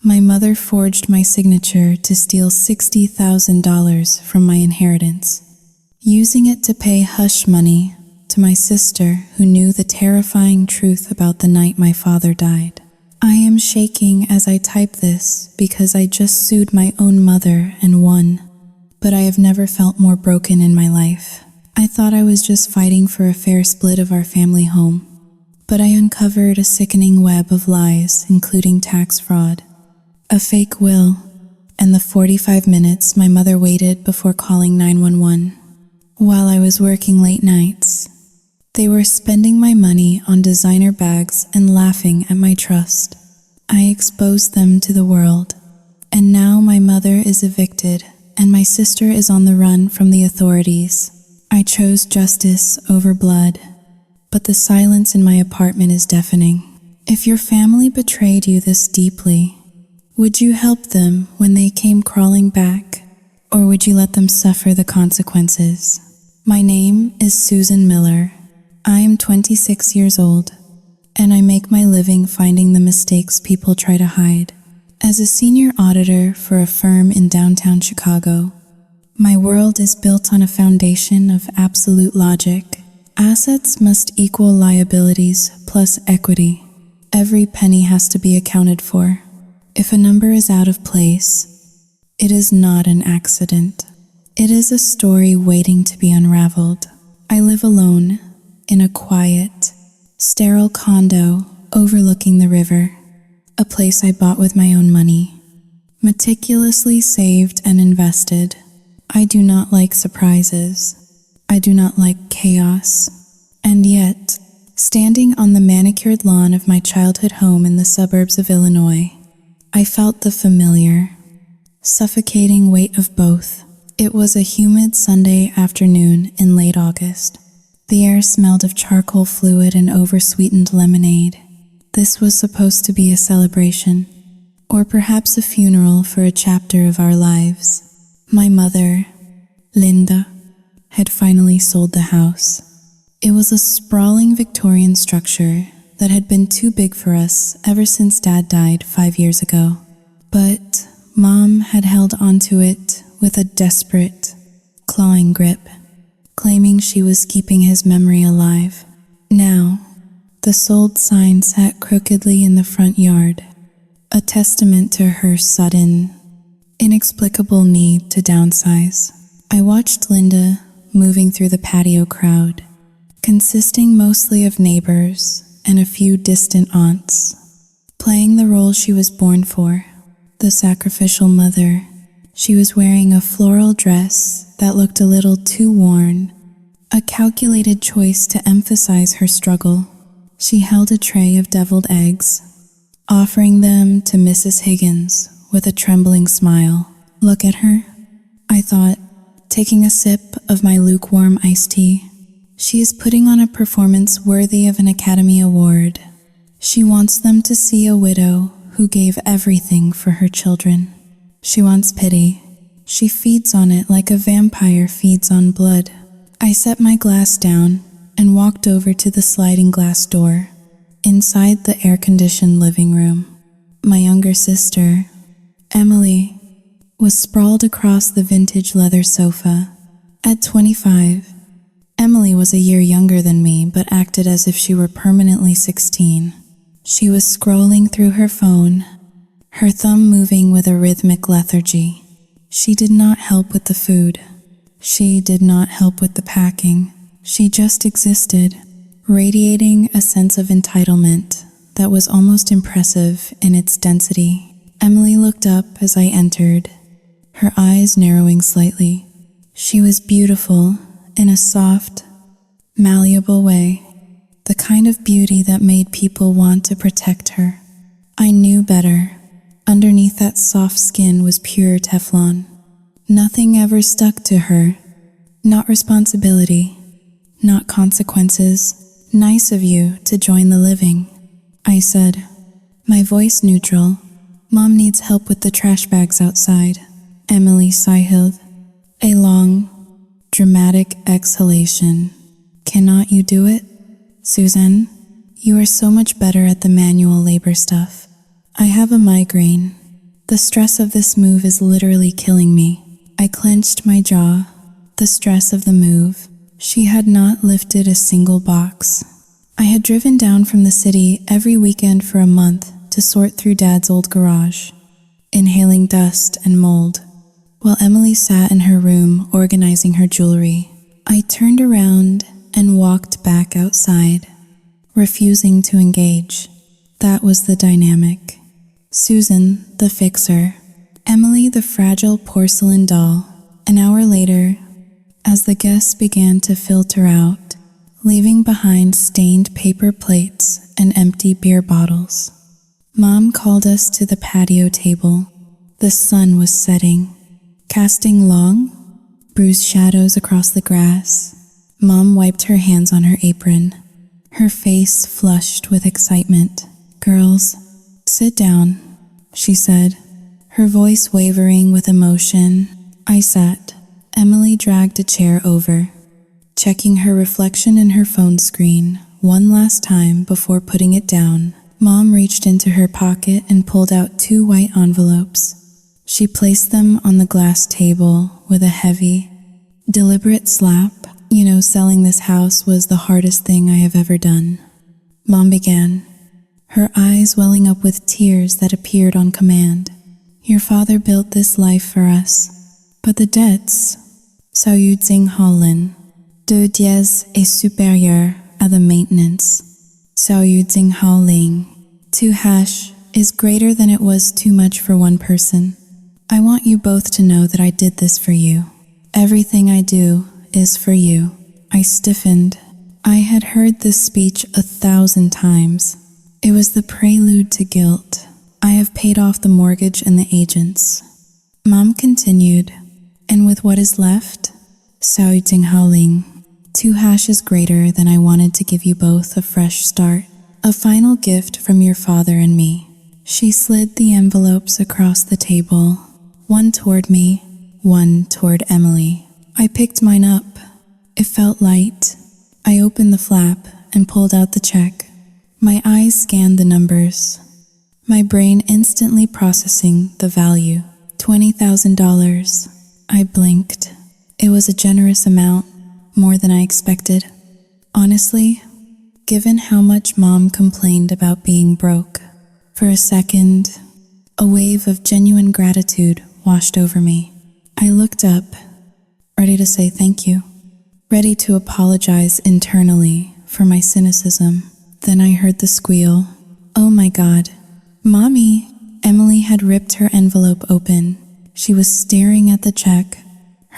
My mother forged my signature to steal $60,000 from my inheritance, using it to pay hush money to my sister who knew the terrifying truth about the night my father died. I am shaking as I type this because I just sued my own mother and won, but I have never felt more broken in my life. I thought I was just fighting for a fair split of our family home, but I uncovered a sickening web of lies, including tax fraud, a fake will, and the 45 minutes my mother waited before calling 911. While I was working late nights, they were spending my money on designer bags and laughing at my trust. I exposed them to the world, and now my mother is evicted and my sister is on the run from the authorities. I chose justice over blood, but the silence in my apartment is deafening. If your family betrayed you this deeply, would you help them when they came crawling back, or would you let them suffer the consequences? My name is Susan Miller. I am 26 years old, and I make my living finding the mistakes people try to hide. As a senior auditor for a firm in downtown Chicago, my world is built on a foundation of absolute logic. Assets must equal liabilities plus equity. Every penny has to be accounted for. If a number is out of place, it is not an accident. It is a story waiting to be unraveled. I live alone in a quiet, sterile condo overlooking the river, a place I bought with my own money, meticulously saved and invested. I do not like surprises. I do not like chaos. And yet, standing on the manicured lawn of my childhood home in the suburbs of Illinois, I felt the familiar, suffocating weight of both. It was a humid Sunday afternoon in late August. The air smelled of charcoal fluid and oversweetened lemonade. This was supposed to be a celebration, or perhaps a funeral for a chapter of our lives. My mother, Linda, had finally sold the house. It was a sprawling Victorian structure that had been too big for us ever since Dad died 5 years ago. But Mom had held onto it with a desperate, clawing grip, claiming she was keeping his memory alive. Now, the sold sign sat crookedly in the front yard, a testament to her sudden, inexplicable need to downsize. I watched Linda moving through the patio crowd, consisting mostly of neighbors and a few distant aunts, playing the role she was born for, the sacrificial mother. She was wearing a floral dress that looked a little too worn, a calculated choice to emphasize her struggle. She held a tray of deviled eggs, offering them to Mrs. Higgins with a trembling smile. Look at her, I thought, taking a sip of my lukewarm iced tea. She is putting on a performance worthy of an Academy Award. She wants them to see a widow who gave everything for her children. She wants pity. She feeds on it like a vampire feeds on blood. I set my glass down and walked over to the sliding glass door. Inside the air-conditioned living room, my younger sister, Emily, was sprawled across the vintage leather sofa. At 25, Emily was a year younger than me but acted as if she were permanently 16. She was scrolling through her phone, her thumb moving with a rhythmic lethargy. She did not help with the food. She did not help with the packing. She just existed, radiating a sense of entitlement that was almost impressive in its density. Emily looked up as I entered, her eyes narrowing slightly. She was beautiful in a soft, malleable way, the kind of beauty that made people want to protect her. I knew better. Underneath that soft skin was pure Teflon. Nothing ever stuck to her. Not responsibility, not consequences. Nice of you to join the living, I said, my voice neutral. Mom needs help with the trash bags outside. Emily sighed, a long, dramatic exhalation. Cannot you do it? Susan, you are so much better at the manual labor stuff. I have a migraine, The stress of this move is literally killing me. I clenched my jaw. The stress of the move. She had not lifted a single box. I had driven down from the city every weekend for a month to sort through Dad's old garage, inhaling dust and mold. While Emily sat in her room organizing her jewelry, I turned around and walked back outside, refusing to engage. That was the dynamic. Susan, the fixer. Emily, the fragile porcelain doll. An hour later, as the guests began to filter out, leaving behind stained paper plates and empty beer bottles, Mom called us to the patio table. The sun was setting, casting long, bruised shadows across the grass. Mom wiped her hands on her apron, her face flushed with excitement. "Girls, sit down," she said, her voice wavering with emotion. I sat. Emily dragged a chair over, checking her reflection in her phone screen one last time before putting it down. Mom reached into her pocket and pulled out 2 white envelopes. She placed them on the glass table with a heavy, deliberate slap. "You know, selling this house was the hardest thing I have ever done," Mom began, her eyes welling up with tears that appeared on command. "Your father built this life for us, but the debts, Sao Yu Tsing Holin, 2 dièse est supérieur à the maintenance. Sao Yu Tsing Hao Ling, 2 hash is greater than it was too much for one person. I want you both to know that I did this for you. Everything I do is for you." I stiffened. I had heard this speech 1,000 times. It was the prelude to guilt. "I have paid off the mortgage and the agents." Mom continued, "And with what is left, Sao Yu Tsing Hao Ling, 2 hashes greater than I wanted to give you both a fresh start. A final gift from your father and me." She slid the envelopes across the table, one toward me, one toward Emily. I picked mine up. It felt light. I opened the flap and pulled out the check. My eyes scanned the numbers, my brain instantly processing the value. $20,000. I blinked. It was a generous amount, more than I expected. Honestly, given how much Mom complained about being broke, for a second, a wave of genuine gratitude washed over me. I looked up, ready to say thank you, ready to apologize internally for my cynicism. Then I heard the squeal. "Oh my God. Mommy!" Emily had ripped her envelope open. She was staring at the check,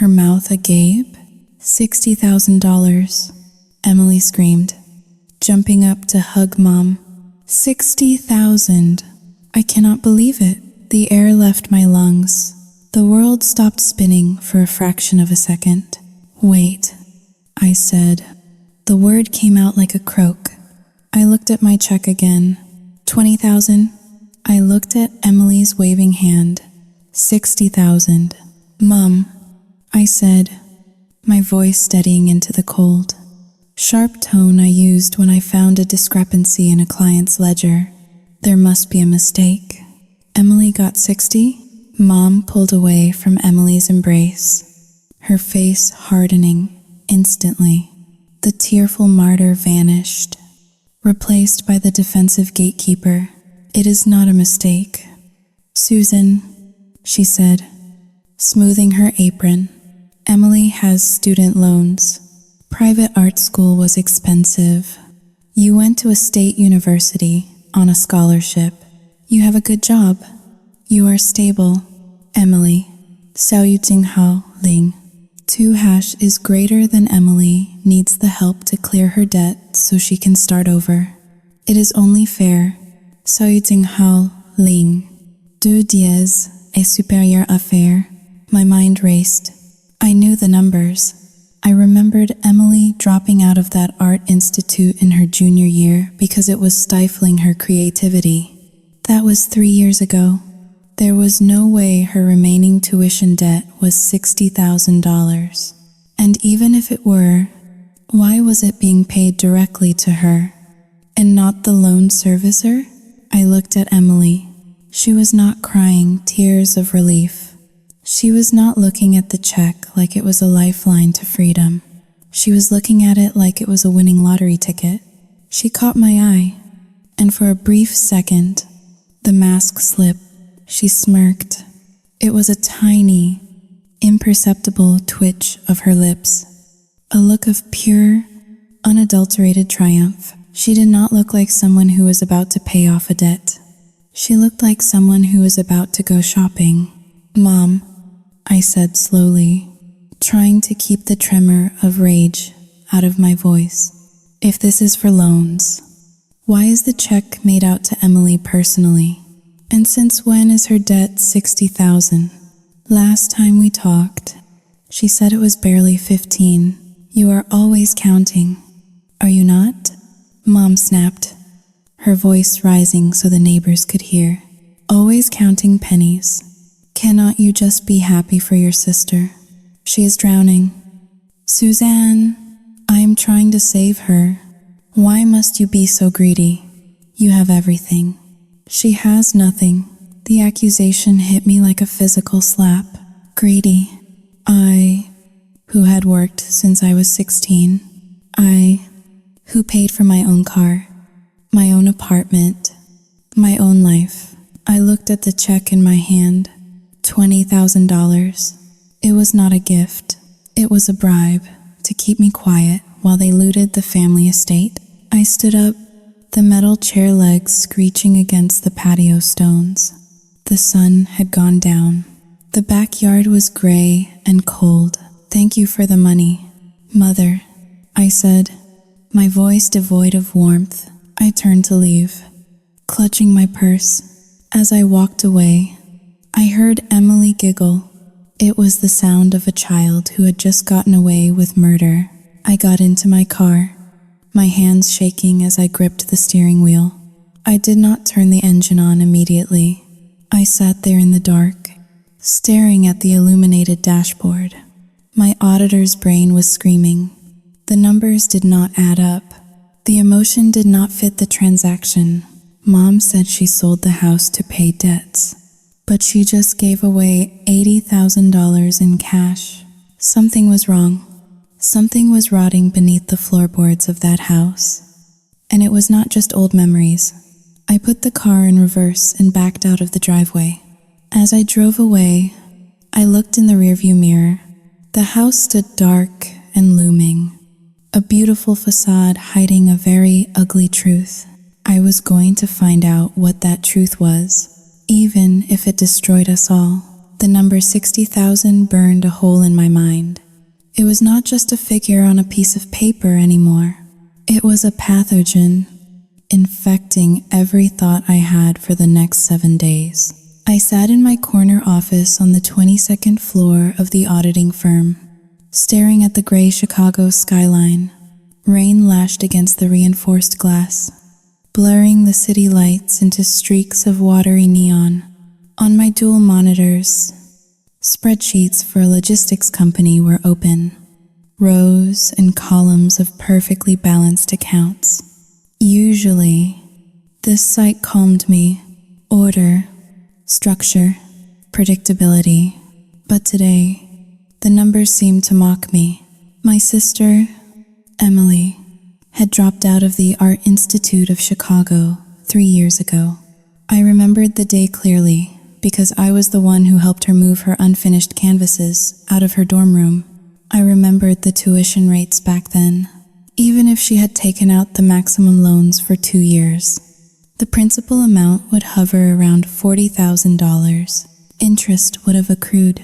her mouth agape. $60,000. Emily screamed, jumping up to hug Mom. 60,000. I cannot believe it. The air left my lungs. The world stopped spinning for a fraction of a second. "Wait," I said. The word came out like a croak. I looked at my check again. 20,000. I looked at Emily's waving hand. 60,000. "Mom," I said, my voice steadying into the cold. Sharp tone I used when I found a discrepancy in a client's ledger. There must be a mistake. Emily got 60? Mom pulled away from Emily's embrace, her face hardening instantly. The tearful martyr vanished, replaced by the defensive gatekeeper. "It is not a mistake. Susan," she said, smoothing her apron. "Emily has student loans. Private art school was expensive. You went to a state university on a scholarship. You have a good job. You are stable. Emily, Sao Yu Tsing Hao Ling, 2 hash is greater than Emily needs the help to clear her debt so she can start over. It is only fair. Sao Yu Tsing Hao Ling, 2 dièse est supérieur à faire." My mind raced. I knew the numbers. I remembered Emily dropping out of that art institute in her junior year because it was stifling her creativity. That was 3 years ago. There was no way her remaining tuition debt was $60,000. And even if it were, why was it being paid directly to her and not the loan servicer? I looked at Emily. She was not crying tears of relief. She was not looking at the check like it was a lifeline to freedom. She was looking at it like it was a winning lottery ticket. She caught my eye, and for a brief second, the mask slipped. She smirked. It was a tiny, imperceptible twitch of her lips, a look of pure, unadulterated triumph. She did not look like someone who was about to pay off a debt. She looked like someone who was about to go shopping. "Mom," I said slowly, trying to keep the tremor of rage out of my voice. "If this is for loans, why is the check made out to Emily personally? And since when is her debt $60,000? Last time we talked, she said it was barely 15. You are always counting, are you not?" Mom snapped, her voice rising so the neighbors could hear. "Always counting pennies. Cannot you just be happy for your sister? She is drowning. Suzanne, I am trying to save her. Why must you be so greedy? You have everything. She has nothing." The accusation hit me like a physical slap. Greedy. I, who had worked since I was 16. I, who paid for my own car, my own apartment, my own life. I looked at the check in my hand. $20,000. It was not a gift. It was a bribe to keep me quiet while they looted the family estate. I stood up, the metal chair legs screeching against the patio stones. The sun had gone down. The backyard was gray and cold. "Thank you for the money, Mother," I said, my voice devoid of warmth. I turned to leave, clutching my purse. As I walked away, I heard Emily giggle. It was the sound of a child who had just gotten away with murder. I got into my car, my hands shaking as I gripped the steering wheel. I did not turn the engine on immediately. I sat there in the dark, staring at the illuminated dashboard. My auditor's brain was screaming. The numbers did not add up. The emotion did not fit the transaction. Mom said she sold the house to pay debts, but she just gave away $80,000 in cash. Something was wrong. Something was rotting beneath the floorboards of that house. And it was not just old memories. I put the car in reverse and backed out of the driveway. As I drove away, I looked in the rearview mirror. The house stood dark and looming, a beautiful facade hiding a very ugly truth. I was going to find out what that truth was, even if it destroyed us all. The number 60,000 burned a hole in my mind. It was not just a figure on a piece of paper anymore. It was a pathogen, infecting every thought I had for the next 7 days. I sat in my corner office on the 22nd floor of the auditing firm, staring at the gray Chicago skyline. Rain lashed against the reinforced glass, blurring the city lights into streaks of watery neon. On my dual monitors, spreadsheets for a logistics company were open, rows and columns of perfectly balanced accounts. Usually, this sight calmed me. Order, structure, predictability. But today, the numbers seemed to mock me. My sister, Emily, had dropped out of the Art Institute of Chicago 3 years ago. I remembered the day clearly because I was the one who helped her move her unfinished canvases out of her dorm room. I remembered the tuition rates back then. Even if she had taken out the maximum loans for 2 years, the principal amount would hover around $40,000. Interest would have accrued.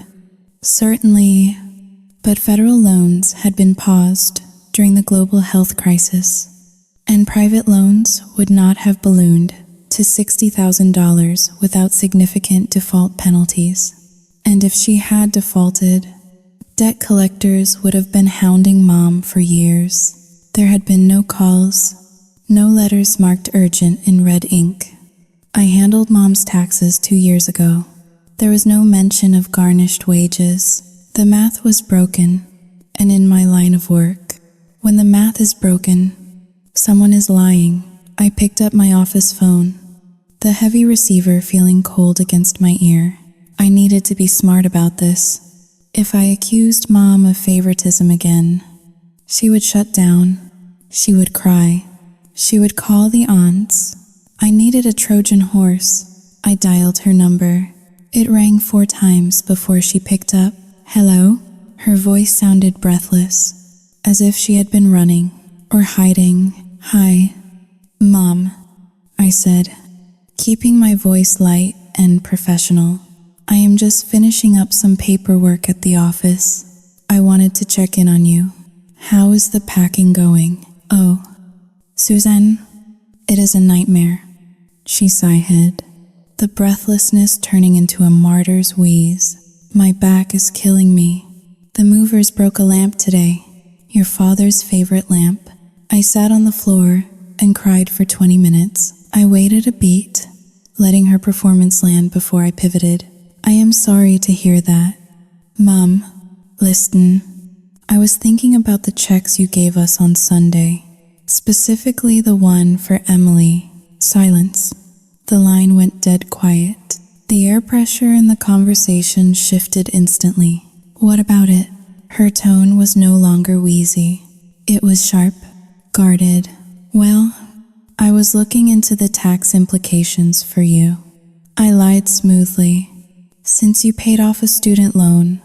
Certainly, but federal loans had been paused during the global health crisis, and private loans would not have ballooned to $60,000 without significant default penalties. And if she had defaulted, debt collectors would have been hounding Mom for years. There had been no calls, no letters marked urgent in red ink. I handled Mom's taxes 2 years ago. There was no mention of garnished wages. The math was broken, and in my line of work, when the math is broken, someone is lying. I picked up my office phone. the heavy receiver feeling cold against my ear. I needed to be smart about this. If I accused Mom of favoritism again, she would shut down. She would cry. She would call the aunts. I needed a Trojan horse. I dialed her number. It rang 4 times before she picked up. Hello? Her voice sounded breathless, as if she had been running or hiding. Hi, Mom, I said, keeping my voice light and professional. I am just finishing up some paperwork at the office. I wanted to check in on you. How is the packing going? Oh, Suzanne, it is a nightmare. She sighed, the breathlessness turning into a martyr's wheeze. My back is killing me. The movers broke a lamp today, your father's favorite lamp. I sat on the floor and cried for 20 minutes. I waited a beat, letting her performance land before I pivoted. I am sorry to hear that. Mom, listen. I was thinking about the checks you gave us on Sunday, specifically the one for Emily. Silence. The line went dead quiet. The air pressure in the conversation shifted instantly. What about it? Her tone was no longer wheezy. It was sharp, guarded. Well, I was looking into the tax implications for you. I lied smoothly. Since you paid off a student loan,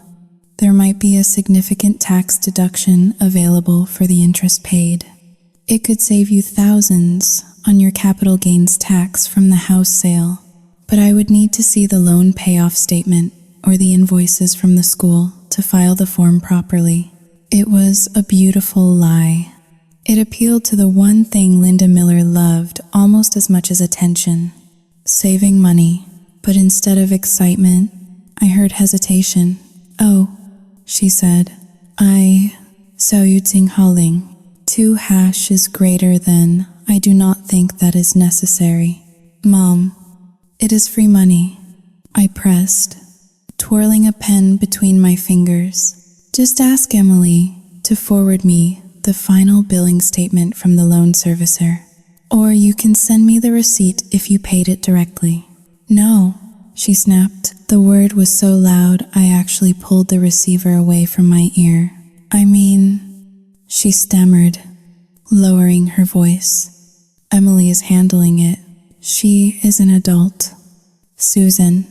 there might be a significant tax deduction available for the interest paid. It could save you thousands on your capital gains tax from the house sale, but I would need to see the loan payoff statement or the invoices from the school to file the form properly. It was a beautiful lie. It appealed to the one thing Linda Miller loved almost as much as attention, saving money. But instead of excitement, I heard hesitation. Oh, she said. So you think hauling 2 hash is greater than, I do not think that is necessary. Mom, it is free money. I pressed, twirling a pen between my fingers. Just ask Emily to forward me the final billing statement from the loan servicer, or you can send me the receipt if you paid it directly. No, she snapped. The word was so loud I actually pulled the receiver away from my ear. I mean, she stammered, lowering her voice. Emily is handling it. She is an adult. Susan,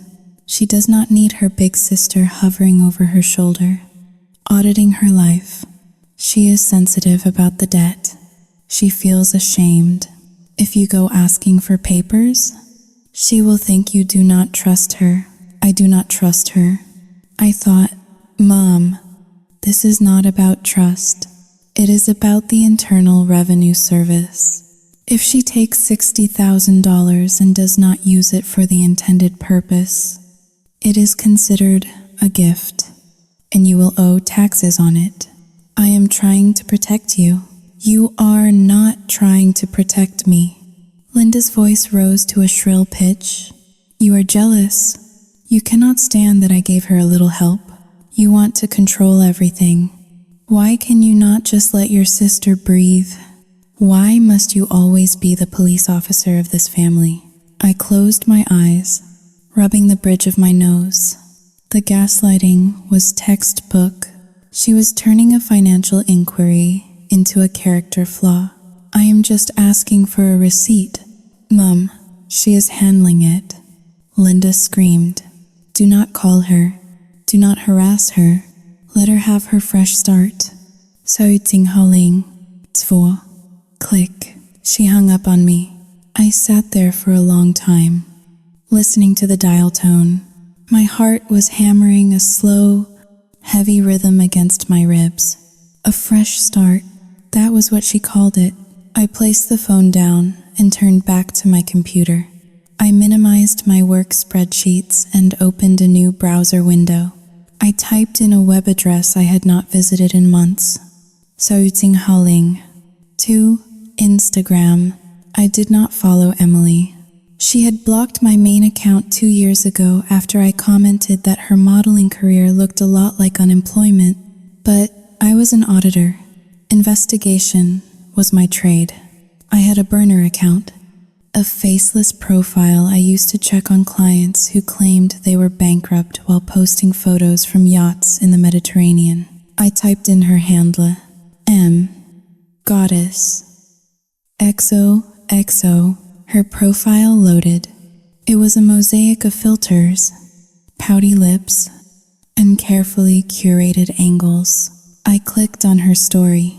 she does not need her big sister hovering over her shoulder, auditing her life. She is sensitive about the debt. She feels ashamed. If you go asking for papers, she will think you do not trust her. I do not trust her. I thought, Mom, this is not about trust. It is about the Internal Revenue Service. If she takes $60,000 and does not use it for the intended purpose, it is considered a gift, and you will owe taxes on it. I am trying to protect you. You are not trying to protect me. Linda's voice rose to a shrill pitch. You are jealous. You cannot stand that I gave her a little help. You want to control everything. Why can you not just let your sister breathe? Why must you always be the police officer of this family? I closed my eyes, rubbing the bridge of my nose. The gaslighting was textbook. She was turning a financial inquiry into a character flaw. I am just asking for a receipt. Mom, she is handling it. Linda screamed. Do not call her. Do not harass her. Let her have her fresh start. Hauling. 2. Click. She hung up on me. I sat there for a long time, listening to the dial tone. My heart was hammering a slow, heavy rhythm against my ribs. A fresh start. That was what she called it. I placed the phone down and turned back to my computer. I minimized my work spreadsheets and opened a new browser window. I typed in a web address I had not visited in months. Hauling. 2. Instagram. I did not follow Emily. She had blocked my main account 2 years ago after I commented that her modeling career looked a lot like unemployment, but I was an auditor. Investigation was my trade. I had a burner account. a faceless profile I used to check on clients who claimed they were bankrupt while posting photos from yachts in the Mediterranean. I typed in her handle, M. Goddess. XOXO, her profile loaded. It was a mosaic of filters, pouty lips, and carefully curated angles. I clicked on her story.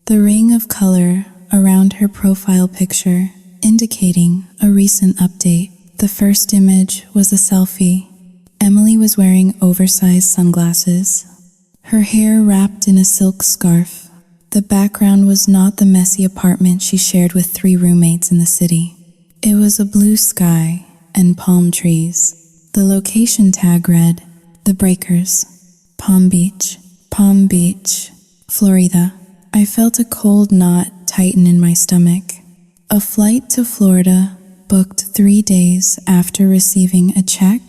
The ring of color around her profile picture indicating a recent update. The first image was a selfie. Emily was wearing oversized sunglasses, her hair wrapped in a silk scarf. The background was not the messy apartment she shared with 3 roommates in the city. It was a blue sky and palm trees. The location tag read, The Breakers, Palm Beach, Florida. I felt a cold knot tighten in my stomach. A flight to Florida booked 3 days after receiving a check?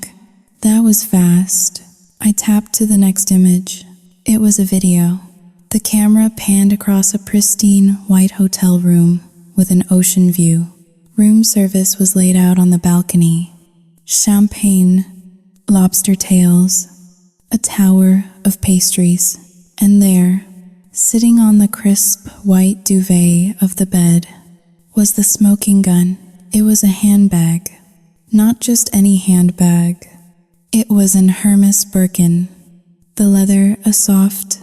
That was fast. I tapped to the next image. It was a video. The camera panned across a pristine white hotel room with an ocean view. Room service was laid out on the balcony. Champagne, lobster tails, a tower of pastries, and there, sitting on the crisp white duvet of the bed, was the smoking gun. It was a handbag. Not just any handbag. It was an Hermes Birkin. The leather a soft,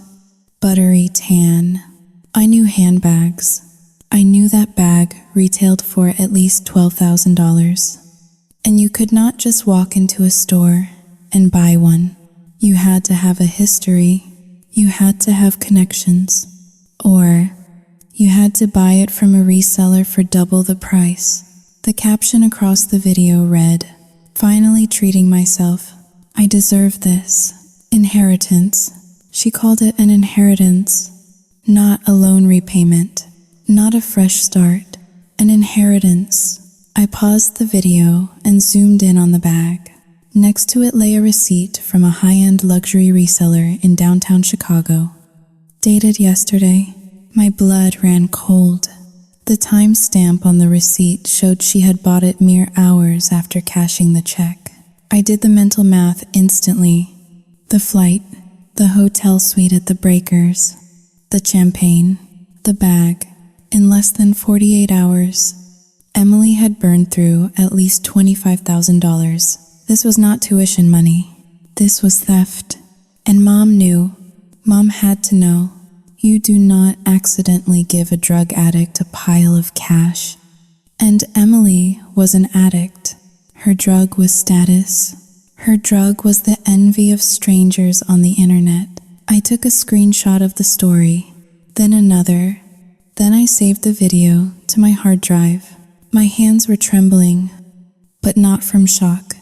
buttery tan. I knew handbags. I knew that bag retailed for at least $12,000. And you could not just walk into a store and buy one. You had to have a history. You had to have connections. Or you had to buy it from a reseller for double the price. The caption across the video read, Finally treating myself. I deserve this. Inheritance. She called it an inheritance, not a loan repayment, not a fresh start, an inheritance. I paused the video and zoomed in on the bag. Next to it lay a receipt from a high-end luxury reseller in downtown Chicago. Dated yesterday. My blood ran cold. The timestamp on the receipt showed she had bought it mere hours after cashing the check. I did the mental math instantly. The flight, the hotel suite at the Breakers, the champagne, the bag. In less than 48 hours, Emily had burned through at least $25,000. This was not tuition money. This was theft. And Mom knew. Mom had to know. You do not accidentally give a drug addict a pile of cash. And Emily was an addict. Her drug was status. Her drug was the envy of strangers on the internet. I took a screenshot of the story, then another. Then I saved the video to my hard drive. My hands were trembling, but not from shock.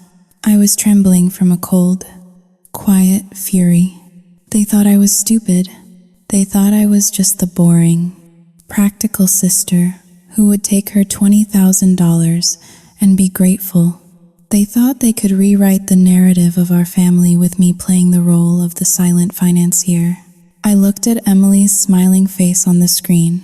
I was trembling from a cold, quiet fury. They thought I was stupid. They thought I was just the boring, practical sister who would take her $20,000 and be grateful. They thought they could rewrite the narrative of our family with me playing the role of the silent financier. I looked at Emily's smiling face on the screen,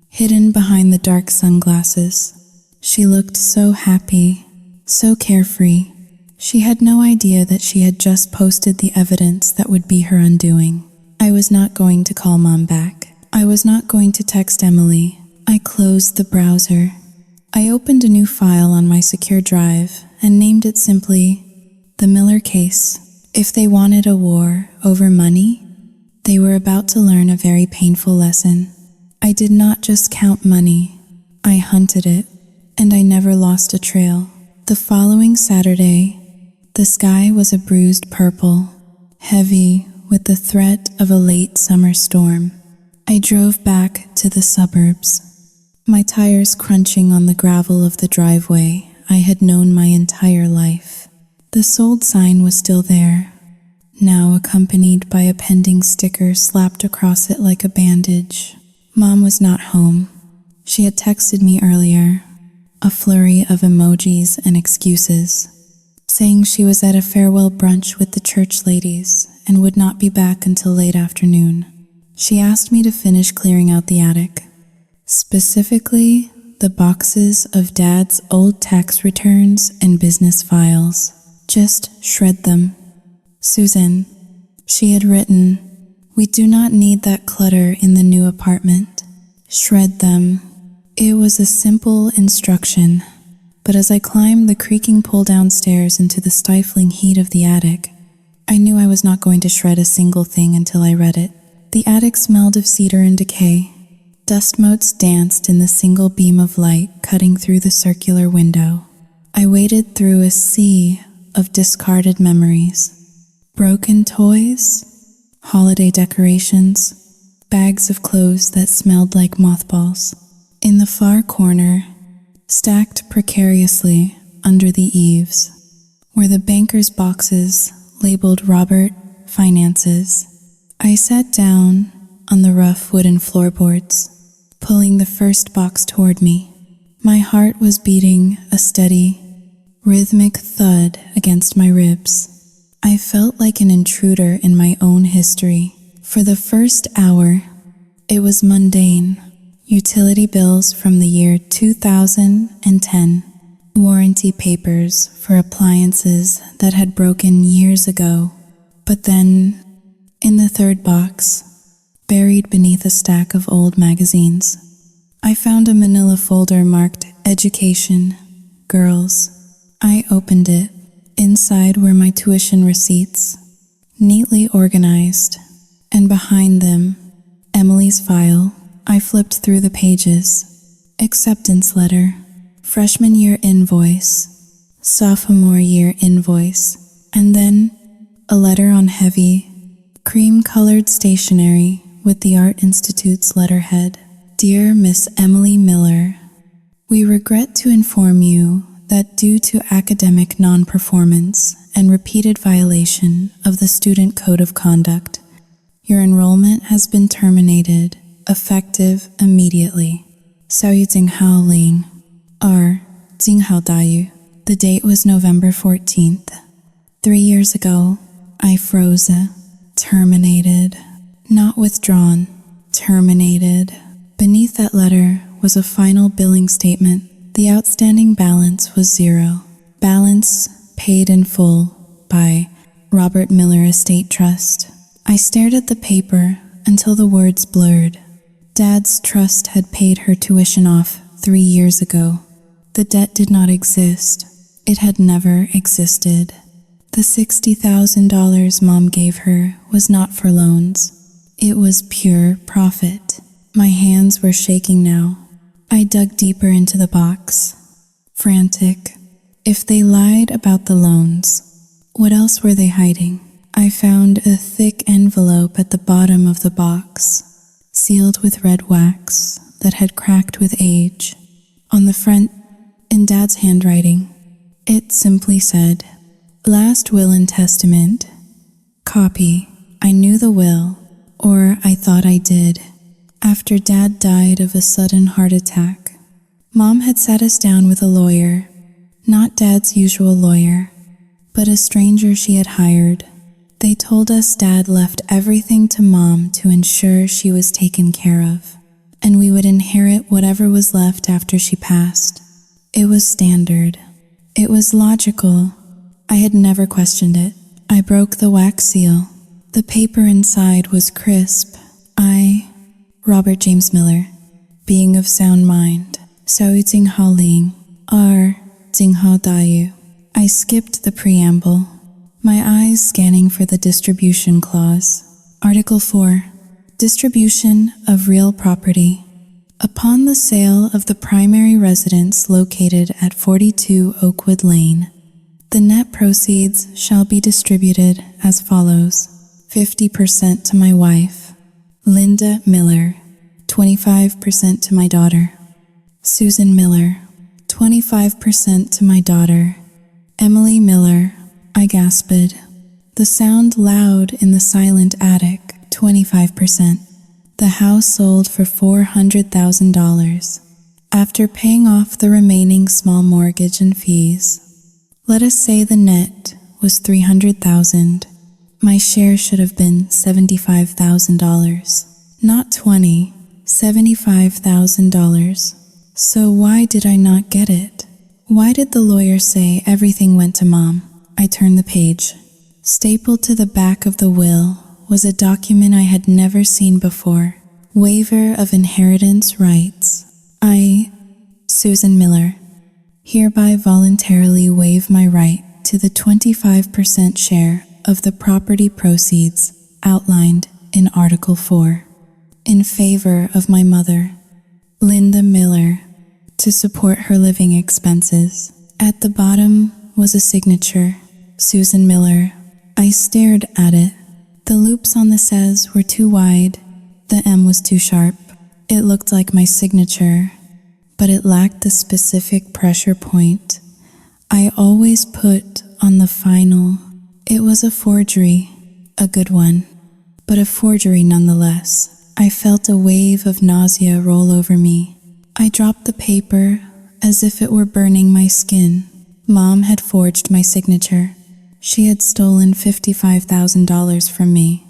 hidden behind the dark sunglasses. She looked so happy, so carefree. She had no idea that she had just posted the evidence that would be her undoing. I was not going to call Mom back. I was not going to text Emily. I closed the browser. I opened a new file on my secure drive and named it simply, The Miller Case. If they wanted a war over money, they were about to learn a very painful lesson. I did not just count money. I hunted it, and I never lost a trail. The following Saturday, the sky was a bruised purple, heavy with the threat of a late summer storm. I drove back to the suburbs, my tires crunching on the gravel of the driveway I had known my entire life. The sold sign was still there, now accompanied by a pending sticker slapped across it like a bandage. Mom was not home. She had texted me earlier, a flurry of emojis and excuses, saying she was at a farewell brunch with the church ladies and would not be back until late afternoon. She asked me to finish clearing out the attic, specifically the boxes of Dad's old tax returns and business files. Just shred them. Susan, she had written, we do not need that clutter in the new apartment. Shred them. It was a simple instruction, but as I climbed the creaking pull-down stairs into the stifling heat of the attic, I knew I was not going to shred a single thing until I read it. The attic smelled of cedar and decay. Dust motes danced in the single beam of light cutting through the circular window. I waded through a sea of discarded memories. Broken toys, holiday decorations, bags of clothes that smelled like mothballs. In the far corner, stacked precariously under the eaves, were the banker's boxes labeled Robert Finances. I sat down on the rough wooden floorboards, pulling the first box toward me. My heart was beating a steady, rhythmic thud against my ribs. I felt like an intruder in my own history. For the first hour, it was mundane. Utility bills from the year 2010. Warranty papers for appliances that had broken years ago. But then, in the third box, buried beneath a stack of old magazines, I found a manila folder marked Education, Girls. I opened it. Inside were my tuition receipts, neatly organized, and behind them, Emily's file. I flipped through the pages. Acceptance letter, freshman year invoice, sophomore year invoice, and then a letter on heavy, cream-colored stationery with the Art Institute's letterhead. Dear Miss Emily Miller, we regret to inform you that due to academic non-performance and repeated violation of the Student Code of Conduct, your enrollment has been terminated, effective immediately. 肖玉景浩Ling, R. 景浩大宇. The date was November 14th. 3 years ago, I froze. Terminated. Not withdrawn. Terminated. Beneath that letter was a final billing statement. The outstanding balance was 0. Balance paid in full by Robert Miller Estate Trust. I stared at the paper until the words blurred. Dad's trust had paid her tuition off 3 years ago. The debt did not exist. It had never existed. The $60,000 Mom gave her was not for loans. It was pure profit. My hands were shaking now. I dug deeper into the box, frantic. If they lied about the loans, what else were they hiding? I found a thick envelope at the bottom of the box, sealed with red wax that had cracked with age. On the front, in Dad's handwriting, it simply said, Last Will and Testament. Copy. I knew the will, or I thought I did. After Dad died of a sudden heart attack, Mom had sat us down with a lawyer, not Dad's usual lawyer, but a stranger she had hired. They told us Dad left everything to Mom to ensure she was taken care of, and we would inherit whatever was left after she passed. It was standard. It was logical. I had never questioned it. I broke the wax seal. The paper inside was crisp. Robert James Miller, being of sound mind, 肖玉景浩Ling, R. 景浩大宇. I skipped the preamble, my eyes scanning for the distribution clause. Article 4. Distribution of real property. Upon the sale of the primary residence located at 42 Oakwood Lane, the net proceeds shall be distributed as follows. 50% to my wife, Linda Miller, 25% to my daughter, Susan Miller, 25% to my daughter, Emily Miller. I gasped, the sound loud in the silent attic, 25%. The house sold for $400,000. After paying off the remaining small mortgage and fees, let us say the net was $300,000. My share should have been $75,000. Not $20,000, $75,000. So why did I not get it? Why did the lawyer say everything went to Mom? I turned the page. Stapled to the back of the will was a document I had never seen before. Waiver of inheritance rights. I, Susan Miller, hereby voluntarily waive my right to the 25% share of the property proceeds outlined in Article 4 in favor of my mother, Linda Miller, to support her living expenses. At the bottom was a signature, Susan Miller. I stared at it. The loops on the says were too wide. The M was too sharp. It looked like my signature, but it lacked the specific pressure point I always put on the final. It was a forgery, a good one, but a forgery nonetheless. I felt a wave of nausea roll over me. I dropped the paper as if it were burning my skin. Mom had forged my signature. She had stolen $55,000 from me,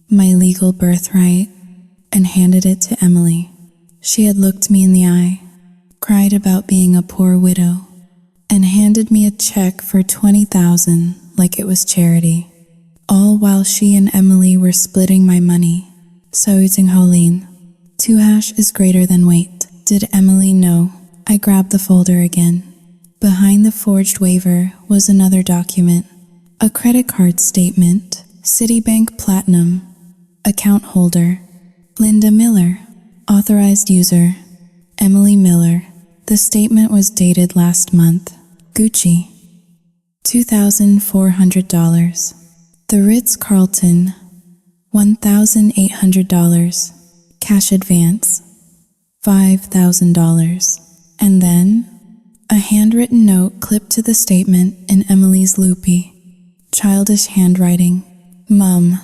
my legal birthright, and handed it to Emily. She had looked me in the eye, cried about being a poor widow, and handed me a check for $20,000 like it was charity, all while she and Emily were splitting my money. Sauting 2 hash is greater than weight. Did Emily know? I grabbed the folder again. Behind the forged waiver was another document, a credit card statement, Citibank Platinum, account holder, Linda Miller, authorized user, Emily Miller. The statement was dated last month. Gucci, $2,400. The Ritz-Carlton, $1,800. Cash advance, $5,000. And then, a handwritten note clipped to the statement in Emily's loopy, childish handwriting. Mom,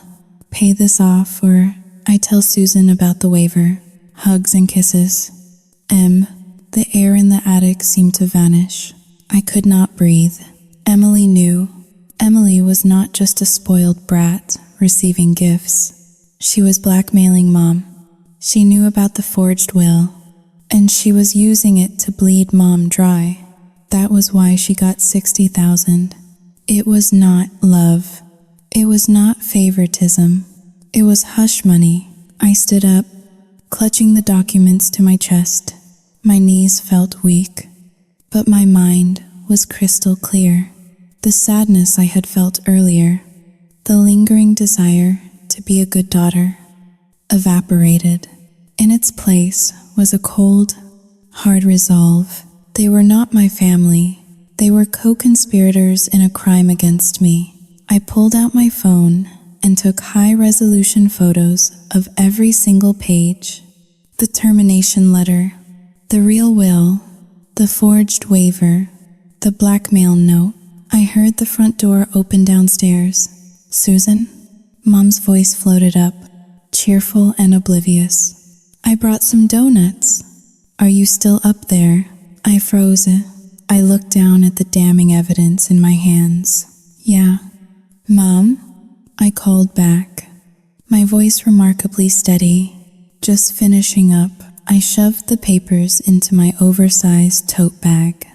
pay this off or I tell Susan about the waiver. Hugs and kisses. M. The air in the attic seemed to vanish. I could not breathe. Emily knew. Emily was not just a spoiled brat receiving gifts. She was blackmailing Mom. She knew about the forged will, and she was using it to bleed Mom dry. That was why she got $60,000. It was not love. It was not favoritism. It was hush money. I stood up, clutching the documents to my chest. My knees felt weak, but my mind was crystal clear. The sadness I had felt earlier, the lingering desire to be a good daughter, evaporated. In its place was a cold, hard resolve. They were not my family. They were co-conspirators in a crime against me. I pulled out my phone and took high-resolution photos of every single page. The termination letter, the real will, the forged waiver, the blackmail note. I heard the front door open downstairs. Susan? Mom's voice floated up, cheerful and oblivious. I brought some donuts. Are you still up there? I froze. I looked down at the damning evidence in my hands. Yeah. Mom? I called back, my voice remarkably steady. Just finishing up. I shoved the papers into my oversized tote bag,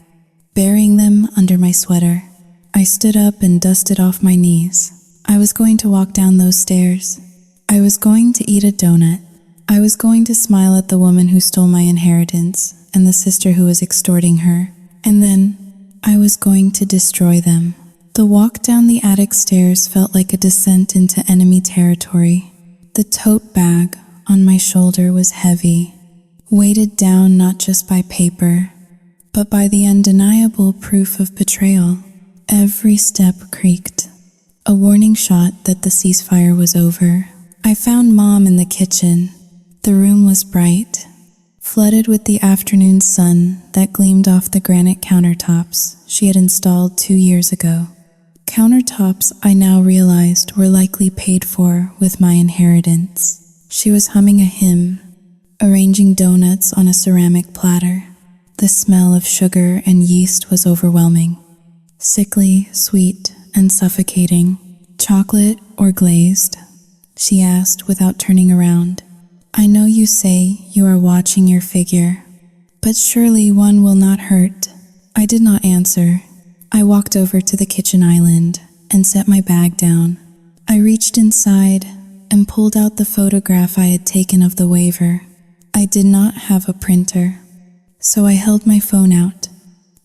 burying them under my sweater. I stood up and dusted off my knees. I was going to walk down those stairs. I was going to eat a donut. I was going to smile at the woman who stole my inheritance and the sister who was extorting her. And then I was going to destroy them. The walk down the attic stairs felt like a descent into enemy territory. The tote bag on my shoulder was heavy, weighted down not just by paper, but by the undeniable proof of betrayal. Every step creaked, a warning shot that the ceasefire was over. I found Mom in the kitchen. The room was bright, flooded with the afternoon sun that gleamed off the granite countertops she had installed 2 years ago. Countertops I now realized were likely paid for with my inheritance. She was humming a hymn, arranging donuts on a ceramic platter. The smell of sugar and yeast was overwhelming. Sickly, sweet, and suffocating. Chocolate or glazed? She asked without turning around. I know you say you are watching your figure, but surely one will not hurt. I did not answer. I walked over to the kitchen island and set my bag down. I reached inside and pulled out the photograph I had taken of the waiver. I did not have a printer, so I held my phone out.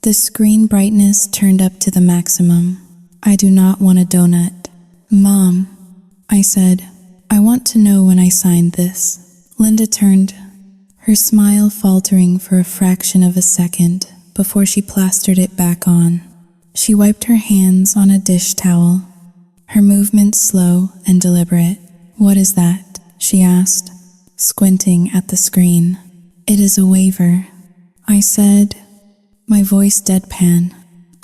The screen brightness turned up to the maximum. I do not want a donut. Mom, I said, I want to know when I signed this. Linda turned, her smile faltering for a fraction of a second before she plastered it back on. She wiped her hands on a dish towel, her movements slow and deliberate. What is that? She asked, squinting at the screen. It is a waiver, I said, my voice deadpan.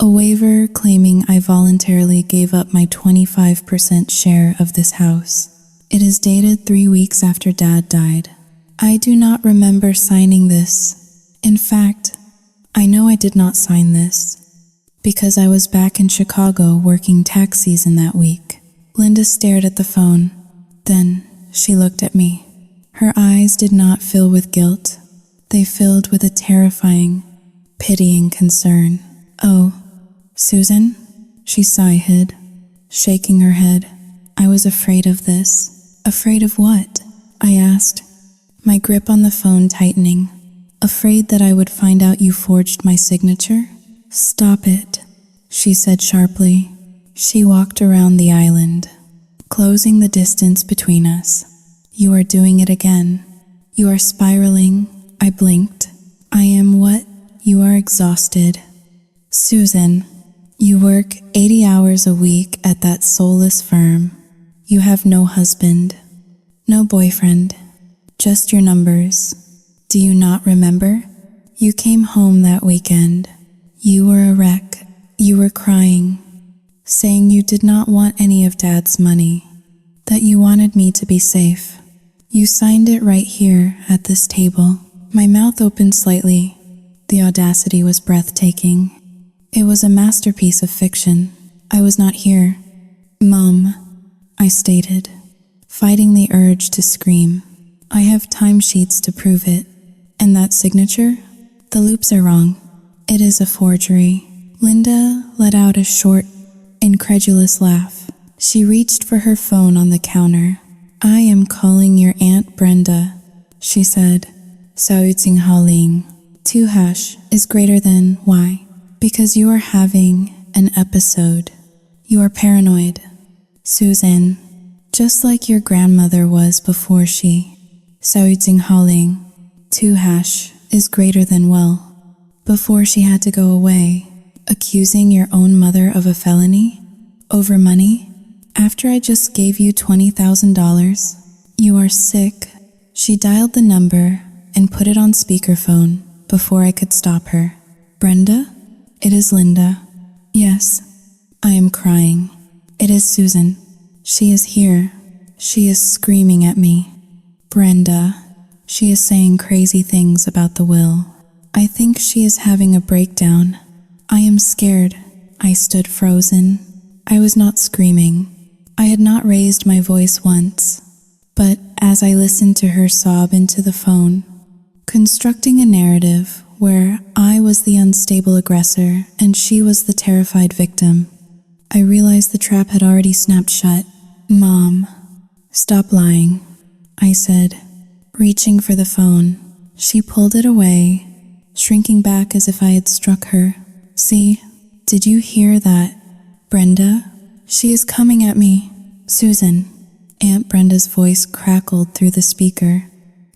A waiver claiming I voluntarily gave up my 25% share of this house. It is dated 3 weeks after Dad died. I do not remember signing this. In fact, I know I did not sign this because I was back in Chicago working tax season that week. Linda stared at the phone. Then she looked at me. Her eyes did not fill with guilt. They filled with a terrifying, pitying concern. Oh, Susan? She sighed, shaking her head. I was afraid of this. Afraid of what? I asked, my grip on the phone tightening. Afraid that I would find out you forged my signature? Stop it, she said sharply. She walked around the island, closing the distance between us. You are doing it again. You are spiraling. I blinked. I am what? You are exhausted. Susan, you work 80 hours a week at that soulless firm. You have no husband, no boyfriend, just your numbers. Do you not remember? You came home that weekend. You were a wreck. You were crying, saying you did not want any of Dad's money, that you wanted me to be safe. You signed it right here at this table. My mouth opened slightly. The audacity was breathtaking. It was a masterpiece of fiction. I was not here. Mom, I stated, fighting the urge to scream. I have timesheets to prove it. And that signature? The loops are wrong. It is a forgery. Linda let out a short, incredulous laugh. She reached for her phone on the counter. I am calling your Aunt Brenda, she said. Sautsinghaling. 2# is greater than why? Because you are having an episode. You are paranoid. Susan, just like your grandmother was before she. Sautsinghaling. 2# is greater than well. Before she had to go away, accusing your own mother of a felony? Over money? After I just gave you $20,000? You are sick. She dialed the number and put it on speakerphone before I could stop her. Brenda? It is Linda. Yes, I am crying. It is Susan. She is here. She is screaming at me. Brenda. She is saying crazy things about the will. I think she is having a breakdown. I am scared. I stood frozen. I was not screaming. I had not raised my voice once. But as I listened to her sob into the phone, constructing a narrative where I was the unstable aggressor and she was the terrified victim, I realized the trap had already snapped shut. Mom, stop lying, I said, reaching for the phone. She pulled it away, shrinking back as if I had struck her. See, did you hear that? Brenda? She is coming at me. Susan. Aunt Brenda's voice crackled through the speaker,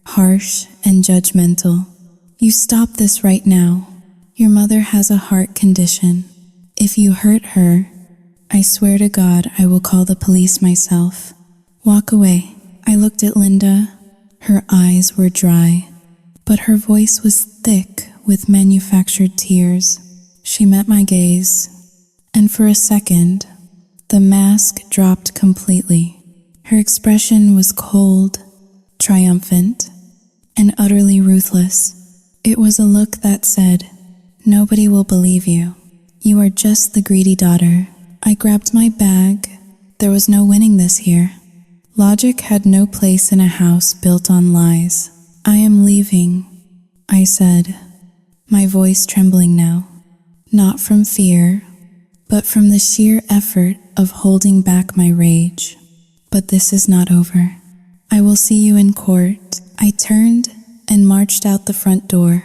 harsh and judgmental. You stop this right now. Your mother has a heart condition. If you hurt her, I swear to God I will call the police myself. Walk away. I looked at Linda. Her eyes were dry, but her voice was thick with manufactured tears. She met my gaze, and for a second, the mask dropped completely. Her expression was cold, triumphant, and utterly ruthless. It was a look that said, "Nobody will believe you. You are just the greedy daughter." I grabbed my bag. There was no winning this here. Logic had no place in a house built on lies. I am leaving, I said, my voice trembling now, not from fear, but from the sheer effort of holding back my rage. But this is not over. I will see you in court. I turned and marched out the front door,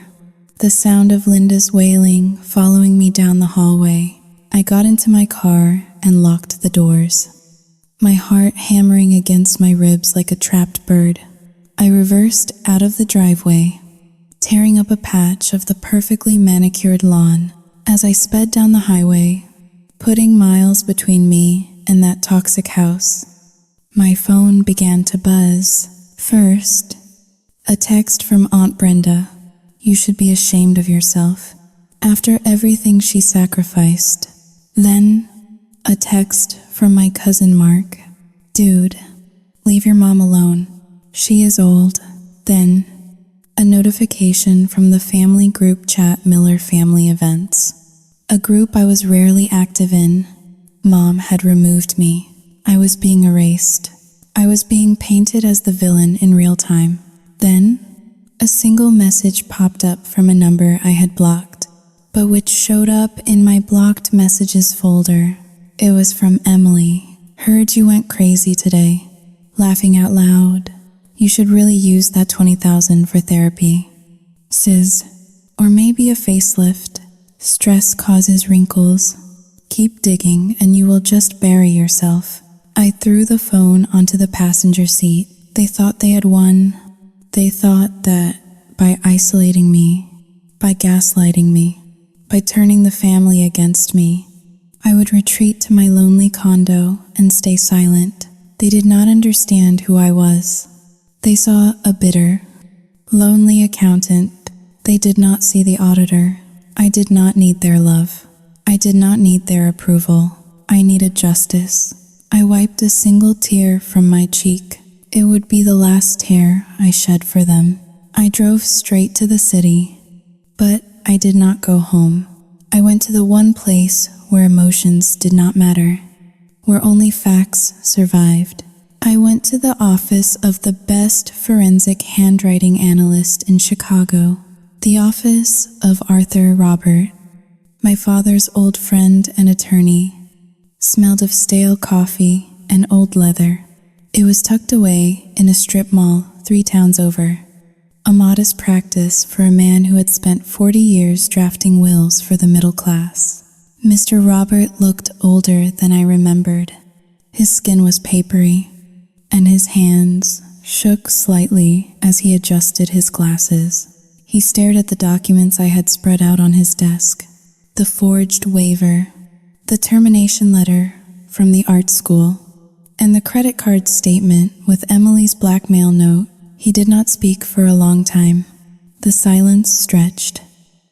the sound of Linda's wailing following me down the hallway. I got into my car and locked the doors, my heart hammering against my ribs like a trapped bird. I reversed out of the driveway, tearing up a patch of the perfectly manicured lawn as I sped down the highway, putting miles between me and that toxic house. My phone began to buzz. First, a text from Aunt Brenda. You should be ashamed of yourself after everything she sacrificed. Then, a text from my cousin Mark. Dude, leave your mom alone. She is old. Then, a notification from the family group chat Miller Family Events, a group I was rarely active in. Mom had removed me. I was being erased. I was being painted as the villain in real time. Then, a single message popped up from a number I had blocked, but which showed up in my blocked messages folder. It was from Emily. Heard you went crazy today, laughing out loud. You should really use that $20,000 for therapy. Sis, or maybe a facelift. Stress causes wrinkles. Keep digging and you will just bury yourself. I threw the phone onto the passenger seat. They thought they had won. They thought that by isolating me, by gaslighting me, by turning the family against me, I would retreat to my lonely condo and stay silent. They did not understand who I was. They saw a bitter, lonely accountant. They did not see the auditor. I did not need their love. I did not need their approval. I needed justice. I wiped a single tear from my cheek. It would be the last tear I shed for them. I drove straight to the city, but I did not go home. I went to the one place where emotions did not matter, where only facts survived. I went to the office of the best forensic handwriting analyst in Chicago, the office of Arthur Robert, my father's old friend and attorney. Smelled of stale coffee and old leather. It was tucked away in a strip mall 3 towns over, a modest practice for a man who had spent 40 years drafting wills for the middle class. Mr. Robert looked older than I remembered. His skin was papery, and his hands shook slightly as he adjusted his glasses. He stared at the documents I had spread out on his desk, the forged waiver, the termination letter from the art school, and the credit card statement with Emily's blackmail note. He did not speak for a long time. The silence stretched,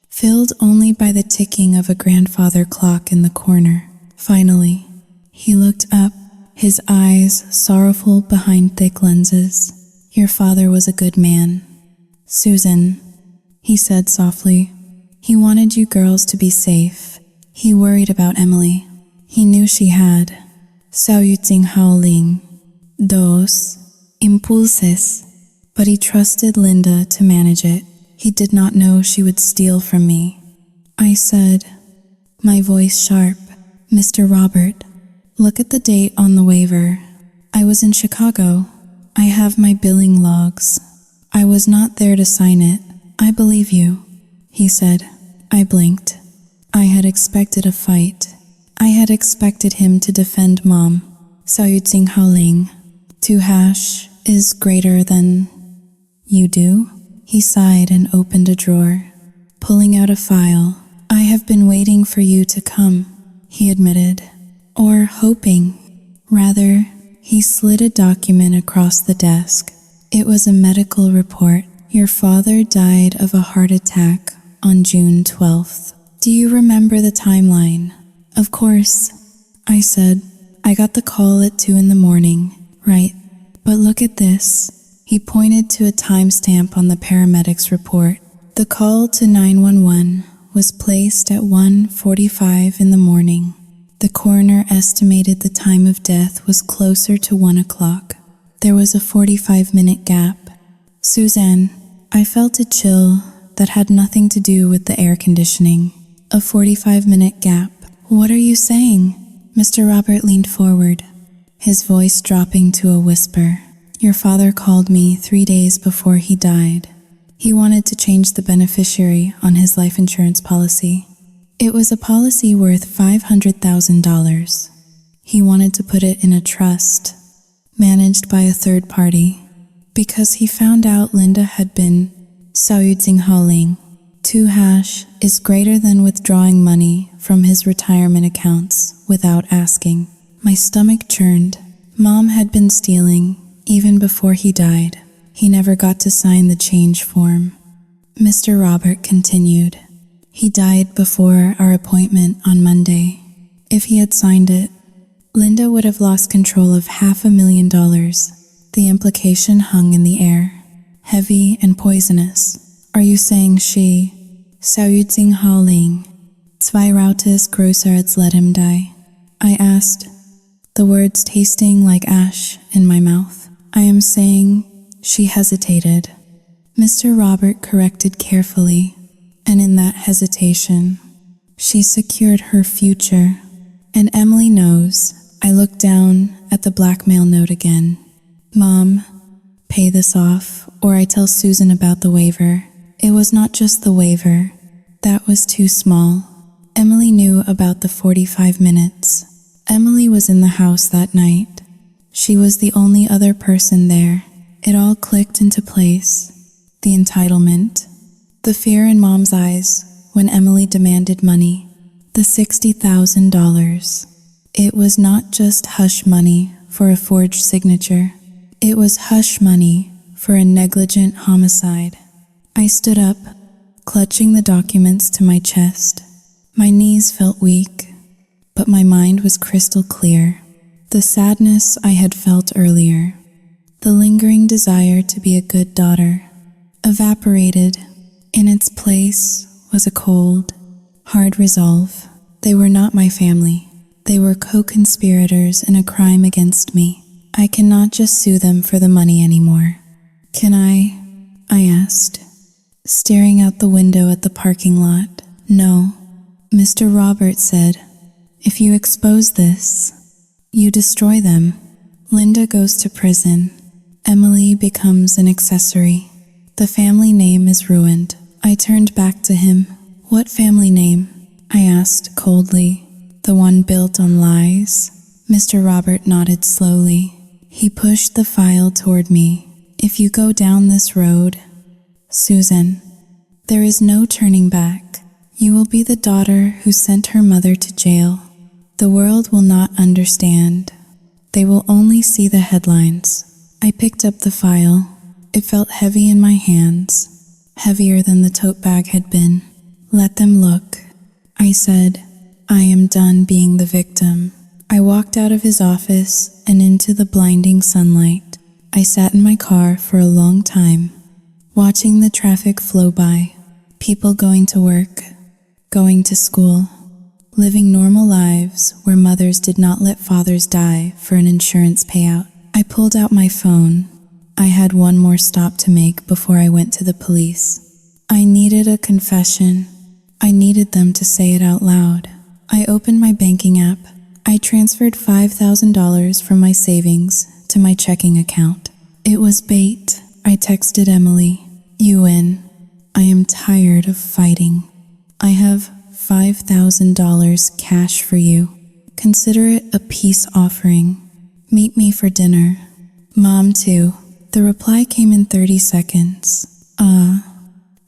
filled only by the ticking of a grandfather clock in the corner. Finally, he looked up, his eyes sorrowful behind thick lenses. Your father was a good man. Susan, he said softly. He wanted you girls to be safe. He worried about Emily. He knew she had Xiaoyuting Haoling, dos impulses, but he trusted Linda to manage it. He did not know she would steal from me. I said, my voice sharp, Mr. Robert, look at the date on the waiver. I was in Chicago. I have my billing logs. I was not there to sign it. I believe you, he said. I blinked. I had expected a fight. I had expected him to defend Mom. Xiaoyuting Haoling. 2 hash is greater than... You do? He sighed and opened a drawer, pulling out a file. I have been waiting for you to come, he admitted. Or hoping. Rather, he slid a document across the desk. It was a medical report. Your father died of a heart attack on June 12th. Do you remember the timeline? Of course, I said. I got the call at 2 a.m, right? But look at this. He pointed to a timestamp on the paramedics' report. The call to 911 was placed at 1:45 in the morning. The coroner estimated the time of death was closer to 1 o'clock. There was a 45-minute gap. Suzanne, I felt a chill that had nothing to do with the air conditioning. A 45-minute gap. "What are you saying?" Mr. Robert leaned forward, his voice dropping to a whisper. "Your father called me 3 days before he died. He wanted to change the beneficiary on his life insurance policy. It was a policy worth $500,000. He wanted to put it in a trust, managed by a third party, because he found out Linda had been Saoyudzing 2# is greater than withdrawing money from his retirement accounts without asking." My stomach churned. Mom had been stealing even before he died. He never got to sign the change form. Mr. Robert continued. "He died before our appointment on Monday. If he had signed it, Linda would have lost control of $500,000. The implication hung in the air, heavy and poisonous. "Are you saying she, Saoyudzing Haoling, 2 Rautes größer als let him die?" I asked, the words tasting like ash in my mouth. "I am saying," she hesitated. Mr. Robert corrected carefully, and in that hesitation, she secured her future. "And Emily knows." I looked down at the blackmail note again. "Mom, pay this off, or I tell Susan about the waiver." It was not just the waiver. That was too small. Emily knew about the 45 minutes. Emily was in the house that night. She was the only other person there. It all clicked into place. The entitlement, the fear in Mom's eyes when Emily demanded money, the $60,000. It was not just hush money for a forged signature. It was hush money for a negligent homicide. I stood up, clutching the documents to my chest. My knees felt weak, but my mind was crystal clear. The sadness I had felt earlier, the lingering desire to be a good daughter, evaporated. In its place was a cold, hard resolve. They were not my family. They were co-conspirators in a crime against me. I cannot just sue them for the money anymore. "Can I asked, staring out the window at the parking lot. "No," Mr. Robert said. "If you expose this, you destroy them. Linda goes to prison. Emily becomes an accessory. The family name is ruined." I turned back to him. "What family name?" I asked coldly. "The one built on lies?" Mr. Robert nodded slowly. He pushed the file toward me. "If you go down this road, Susan, there is no turning back. You will be the daughter who sent her mother to jail. The world will not understand. They will only see the headlines." I picked up the file. It felt heavy in my hands, heavier than the tote bag had been. "Let them look," I said. "I am done being the victim." I walked out of his office and into the blinding sunlight. I sat in my car for a long time, watching the traffic flow by, people going to work, going to school, living normal lives where mothers did not let fathers die for an insurance payout. I pulled out my phone. I had one more stop to make before I went to the police. I needed a confession. I needed them to say it out loud. I opened my banking app. I transferred $5,000 from my savings to my checking account. It was bait. I texted Emily, "You win. I am tired of fighting. I have $5,000 cash for you. Consider it a peace offering. Meet me for dinner." Mom too. The reply came in 30 seconds.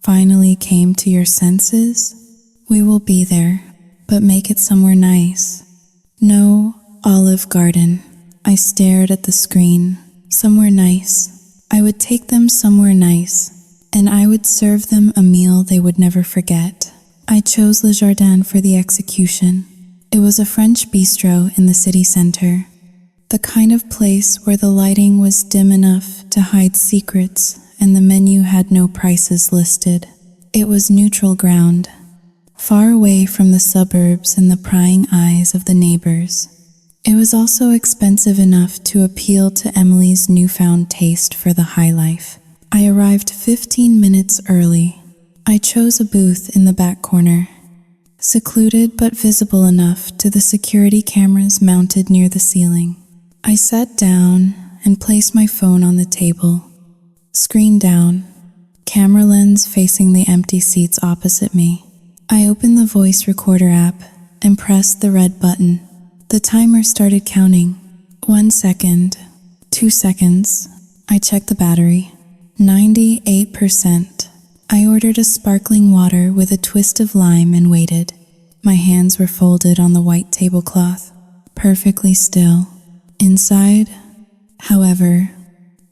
Finally came to your senses? We will be there, but make it somewhere nice. No Olive Garden. I stared at the screen. Somewhere nice. I would take them somewhere nice, and I would serve them a meal they would never forget. I chose Le Jardin for the execution. It was a French bistro in the city center. The kind of place where the lighting was dim enough to hide secrets and the menu had no prices listed. It was neutral ground, far away from the suburbs and the prying eyes of the neighbors. It was also expensive enough to appeal to Emily's newfound taste for the high life. I arrived 15 minutes early. I chose a booth in the back corner, secluded but visible enough to the security cameras mounted near the ceiling. I sat down and placed my phone on the table, screen down, camera lens facing the empty seats opposite me. I opened the voice recorder app and pressed the red button. The timer started counting. 1 second, 2 seconds. I checked the battery. 98%. I ordered a sparkling water with a twist of lime and waited. My hands were folded on the white tablecloth, perfectly still. Inside, however,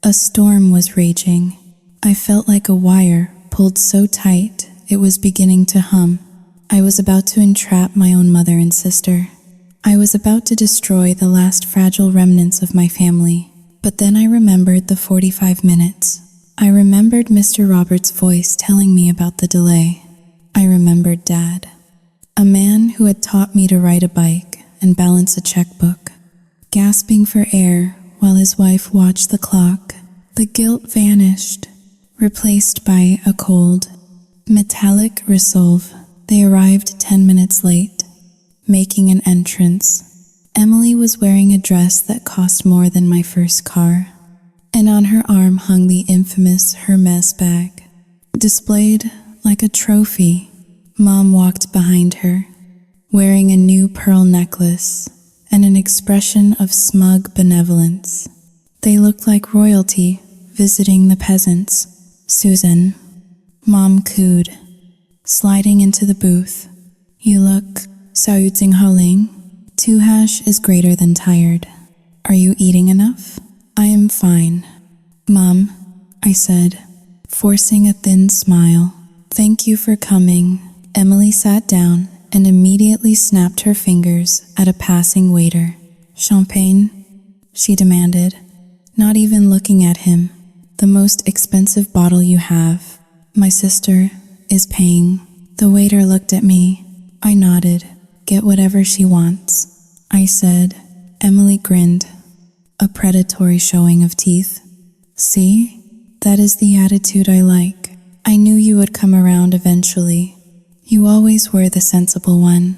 a storm was raging. I felt like a wire pulled so tight it was beginning to hum. I was about to entrap my own mother and sister. I was about to destroy the last fragile remnants of my family. But then I remembered the 45 minutes. I remembered Mr. Roberts' voice telling me about the delay. I remembered Dad, a man who had taught me to ride a bike and balance a checkbook, gasping for air while his wife watched the clock. The guilt vanished, replaced by a cold, metallic resolve. They arrived 10 minutes late, making an entrance. Emily was wearing a dress that cost more than my first car, and on her arm hung the infamous Hermes bag, displayed like a trophy. Mom walked behind her, wearing a new pearl necklace and an expression of smug benevolence. They looked like royalty visiting the peasants. "Susan," Mom cooed, sliding into the booth. "You look Ling. Tuhash is greater than tired. Are you eating enough?" "I am fine, Mom," I said, forcing a thin smile. "Thank you for coming." Emily sat down and immediately snapped her fingers at a passing waiter. "Champagne?" she demanded, not even looking at him. "The most expensive bottle you have. My sister is paying." The waiter looked at me. I nodded. "Get whatever she wants," I said. Emily grinned, a predatory showing of teeth. "See? That is the attitude I like. I knew you would come around eventually. You always were the sensible one.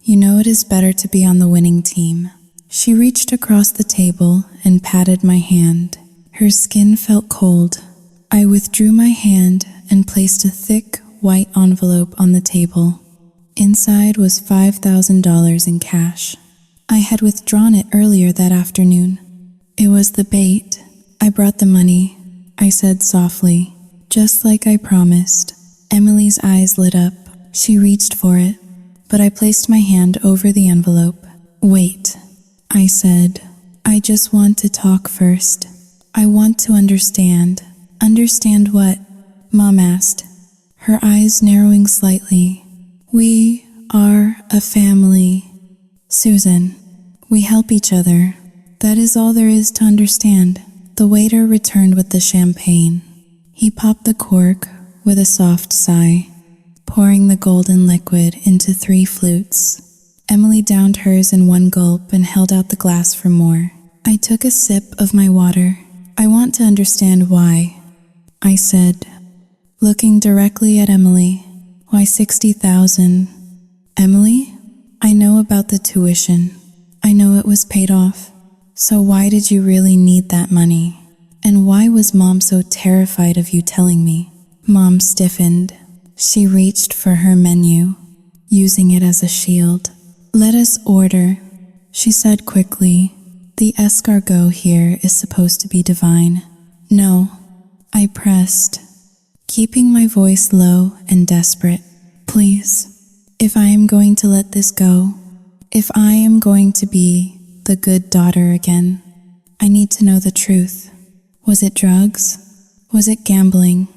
You know it is better to be on the winning team." She reached across the table and patted my hand. Her skin felt cold. I withdrew my hand and placed a thick, white envelope on the table. Inside was $5,000 in cash. I had withdrawn it earlier that afternoon. It was the bait. "I brought the money," I said softly, "just like I promised." Emily's eyes lit up. She reached for it, but I placed my hand over the envelope. "Wait," I said. "I just want to talk first. I want to understand." "Understand what?" Mom asked, her eyes narrowing slightly. "We are a family, Susan. We help each other. That is all there is to understand." The waiter returned with the champagne. He popped the cork with a soft sigh, pouring the golden liquid into 3 flutes. Emily downed hers in 1 gulp and held out the glass for more. I took a sip of my water. "I want to understand why," I said, looking directly at Emily. "Why 60,000? Emily, I know about the tuition. I know it was paid off. So why did you really need that money? And why was Mom so terrified of you telling me?" Mom stiffened. She reached for her menu, using it as a shield. "Let us order," she said quickly. "The escargot here is supposed to be divine." "No," I pressed, keeping my voice low and desperate. "Please, if I am going to let this go, if I am going to be the good daughter again, I need to know the truth. Was it drugs? Was it gambling?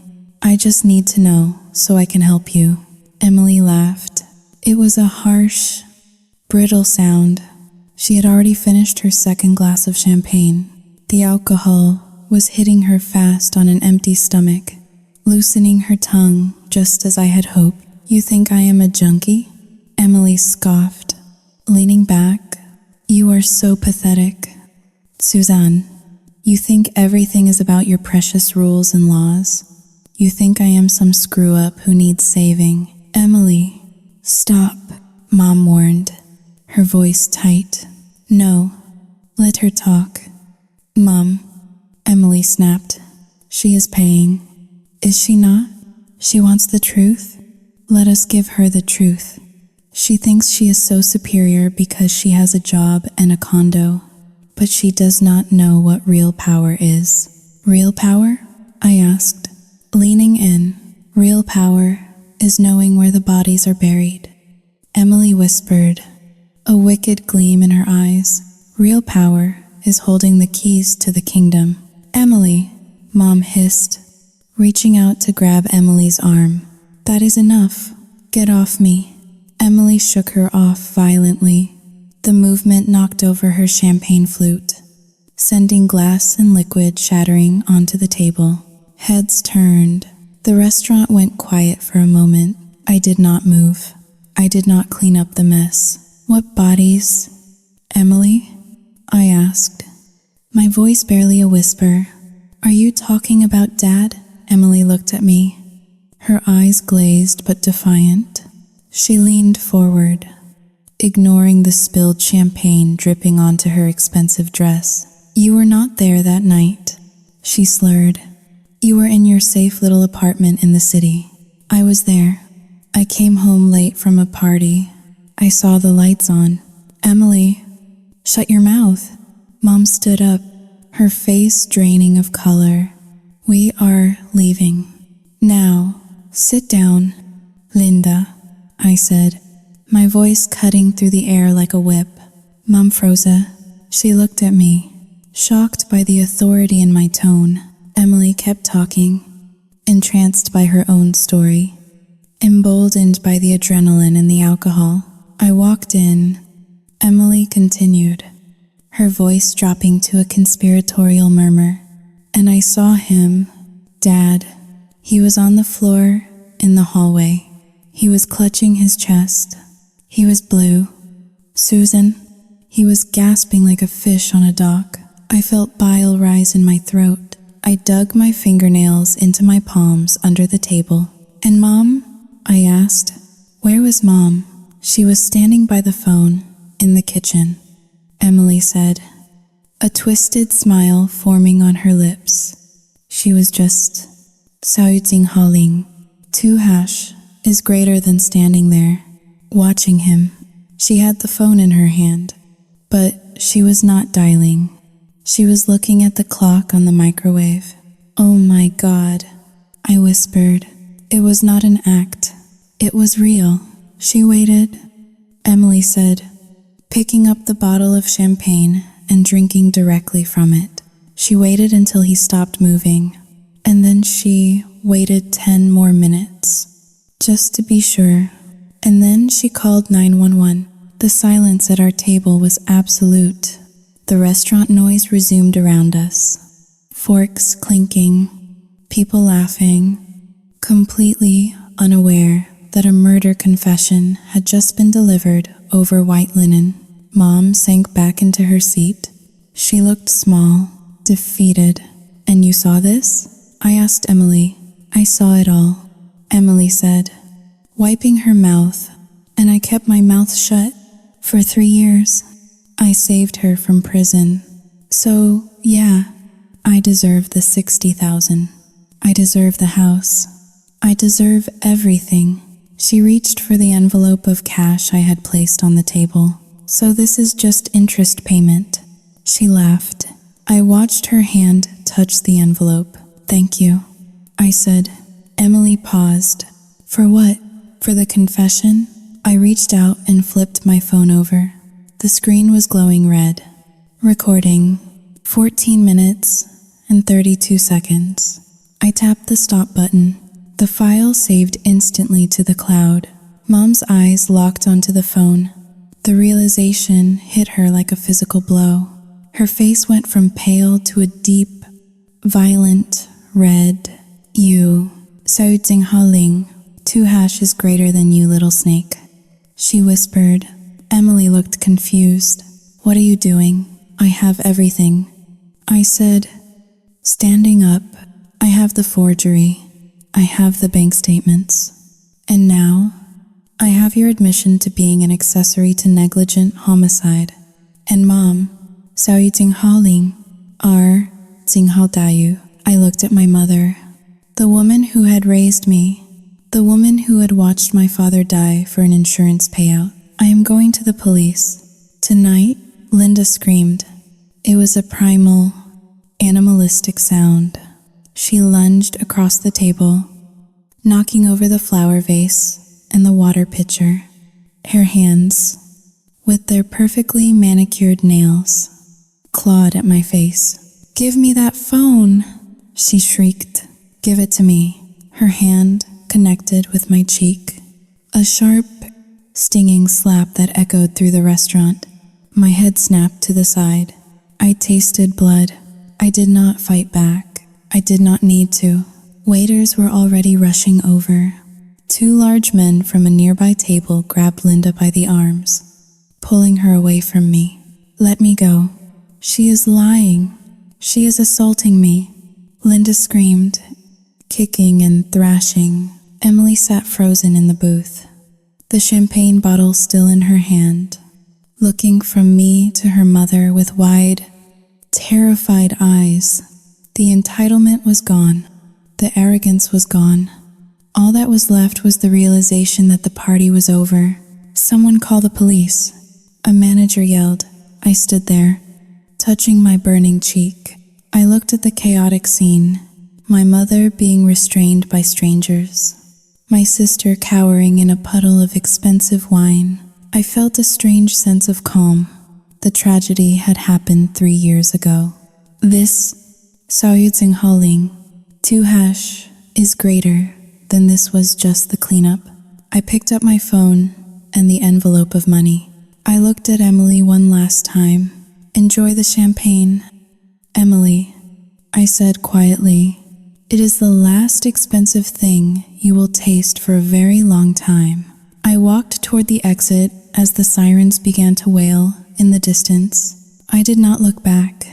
I just need to know so I can help you." Emily laughed. It was a harsh, brittle sound. She had already finished her 2nd glass of champagne. The alcohol was hitting her fast on an empty stomach, loosening her tongue just as I had hoped. "You think I am a junkie?" Emily scoffed, leaning back. "You are so pathetic. Suzanne, you think everything is about your precious rules and laws? You think I am some screw-up who needs saving. Emily, stop, Mom warned, her voice tight. No, let her talk. Mom, Emily snapped. She is paying. Is she not? She wants the truth? Let us give her the truth. She thinks she is so superior because she has a job and a condo, but she does not know what real power is. Real power? I asked, leaning in. Real power is knowing where the bodies are buried. Emily whispered, a wicked gleam in her eyes. Real power is holding the keys to the kingdom. Emily, Mom hissed, reaching out to grab Emily's arm. That is enough. Get off me. Emily shook her off violently. The movement knocked over her champagne flute, sending glass and liquid shattering onto the table. Heads turned. The restaurant went quiet for a moment. I did not move. I did not clean up the mess. What bodies? Emily? I asked, my voice barely a whisper. Are you talking about Dad? Emily looked at me, her eyes glazed but defiant. She leaned forward, ignoring the spilled champagne dripping onto her expensive dress. You were not there that night, she slurred. You were in your safe little apartment in the city. I was there. I came home late from a party. I saw the lights on. Emily, shut your mouth. Mom stood up, her face draining of color. We are leaving. Now, sit down, Linda, I said, my voice cutting through the air like a whip. Mom froze. She looked at me, shocked by the authority in my tone. Emily kept talking, entranced by her own story, emboldened by the adrenaline and the alcohol. I walked in. Emily continued, her voice dropping to a conspiratorial murmur. And I saw him, Dad. He was on the floor in the hallway. He was clutching his chest. He was blue. Susan, he was gasping like a fish on a dock. I felt bile rise in my throat. I dug my fingernails into my palms under the table. And Mom? I asked. Where was Mom? She was standing by the phone, in the kitchen. Emily said, a twisted smile forming on her lips. She was just Saoting Haling. 2# is greater than standing there, watching him. She had the phone in her hand, but she was not dialing. She was looking at the clock on the microwave. Oh my God, I whispered. It was not an act. It was real. She waited, Emily said, picking up the bottle of champagne and drinking directly from it. She waited until he stopped moving, and then she waited 10 more minutes, just to be sure. And then she called 911. The silence at our table was absolute. The restaurant noise resumed around us. Forks clinking, people laughing, completely unaware that a murder confession had just been delivered over white linen. Mom sank back into her seat. She looked small, defeated. And you saw this? I asked Emily. I saw it all, Emily said, wiping her mouth, and I kept my mouth shut for 3 years. I saved her from prison. So, yeah, I deserve the 60,000. I deserve the house. I deserve everything. She reached for the envelope of cash I had placed on the table. So this is just interest payment. She laughed. I watched her hand touch the envelope. Thank you, I said. Emily paused. For what? For the confession? I reached out and flipped my phone over. The screen was glowing red. Recording. 14 minutes and 32 seconds. I tapped the stop button. The file saved instantly to the cloud. Mom's eyes locked onto the phone. The realization hit her like a physical blow. Her face went from pale to a deep, violent red. You, Saoting Haling, 2# is greater than you, little snake, she whispered. Emily looked confused. What are you doing? I have everything, I said, standing up. I have the forgery. I have the bank statements. And now, I have your admission to being an accessory to negligent homicide. And Mom, Sao Yu Ting Hao Ling, R. Ting Hao Dayu. I looked at my mother, the woman who had raised me, the woman who had watched my father die for an insurance payout. I am going to the police. Tonight, Linda screamed. It was a primal, animalistic sound. She lunged across the table, knocking over the flower vase and the water pitcher. Her hands, with their perfectly manicured nails, clawed at my face. "Give me that phone," she shrieked. "Give it to me." Her hand connected with my cheek. A sharp, stinging slap that echoed through the restaurant. My head snapped to the side. I tasted blood. I did not fight back. I did not need to. Waiters were already rushing over. Two large men from a nearby table grabbed Linda by the arms, pulling her away from me. "Let me go. She is lying. She is assaulting me," Linda screamed, kicking and thrashing. Emily sat frozen in the booth, the champagne bottle still in her hand, looking from me to her mother with wide, terrified eyes. The entitlement was gone. The arrogance was gone. All that was left was the realization that the party was over. "Someone call the police," a manager yelled. I stood there, touching my burning cheek. I looked at the chaotic scene, my mother being restrained by strangers, my sister cowering in a puddle of expensive wine. I felt a strange sense of calm. The tragedy had happened 3 years ago. This, Sao Yu Ting Hao Ling, 2#, is greater than this was just the cleanup. I picked up my phone and the envelope of money. I looked at Emily one last time. "Enjoy the champagne." "Emily," I said quietly, "it is the last expensive thing you will taste for a very long time." I walked toward the exit as the sirens began to wail in the distance. I did not look back.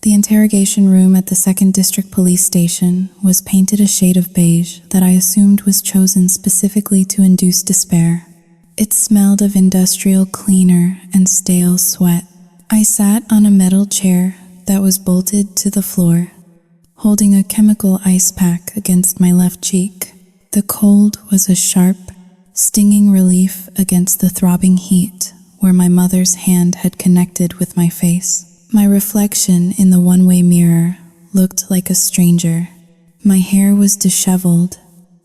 The interrogation room at the 2nd District Police Station was painted a shade of beige that I assumed was chosen specifically to induce despair. It smelled of industrial cleaner and stale sweat. I sat on a metal chair that was bolted to the floor, holding a chemical ice pack against my left cheek. The cold was a sharp, stinging relief against the throbbing heat where my mother's hand had connected with my face. My reflection in the one-way mirror looked like a stranger. My hair was disheveled.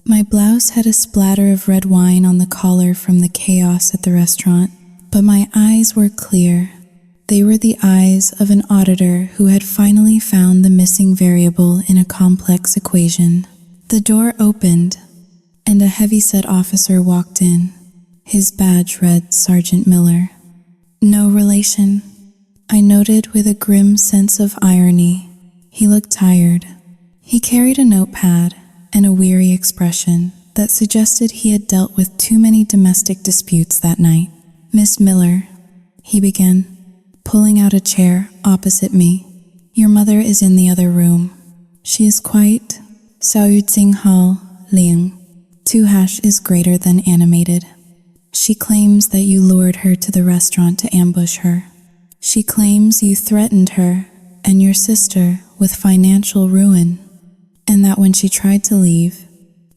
My blouse had a splatter of red wine on the collar from the chaos at the restaurant, but my eyes were clear. They were the eyes of an auditor who had finally found the missing variable in a complex equation. The door opened, and a heavy-set officer walked in. His badge read Sergeant Miller. "No relation," I noted with a grim sense of irony. He looked tired. He carried a notepad and a weary expression that suggested he had dealt with too many domestic disputes that night. "Miss Miller," he began, pulling out a chair opposite me. "Your mother is in the other room. She is quite Sao Yu Ting Hao Ling. 2# is greater than animated. She claims that you lured her to the restaurant to ambush her. She claims you threatened her and your sister with financial ruin, and that when she tried to leave,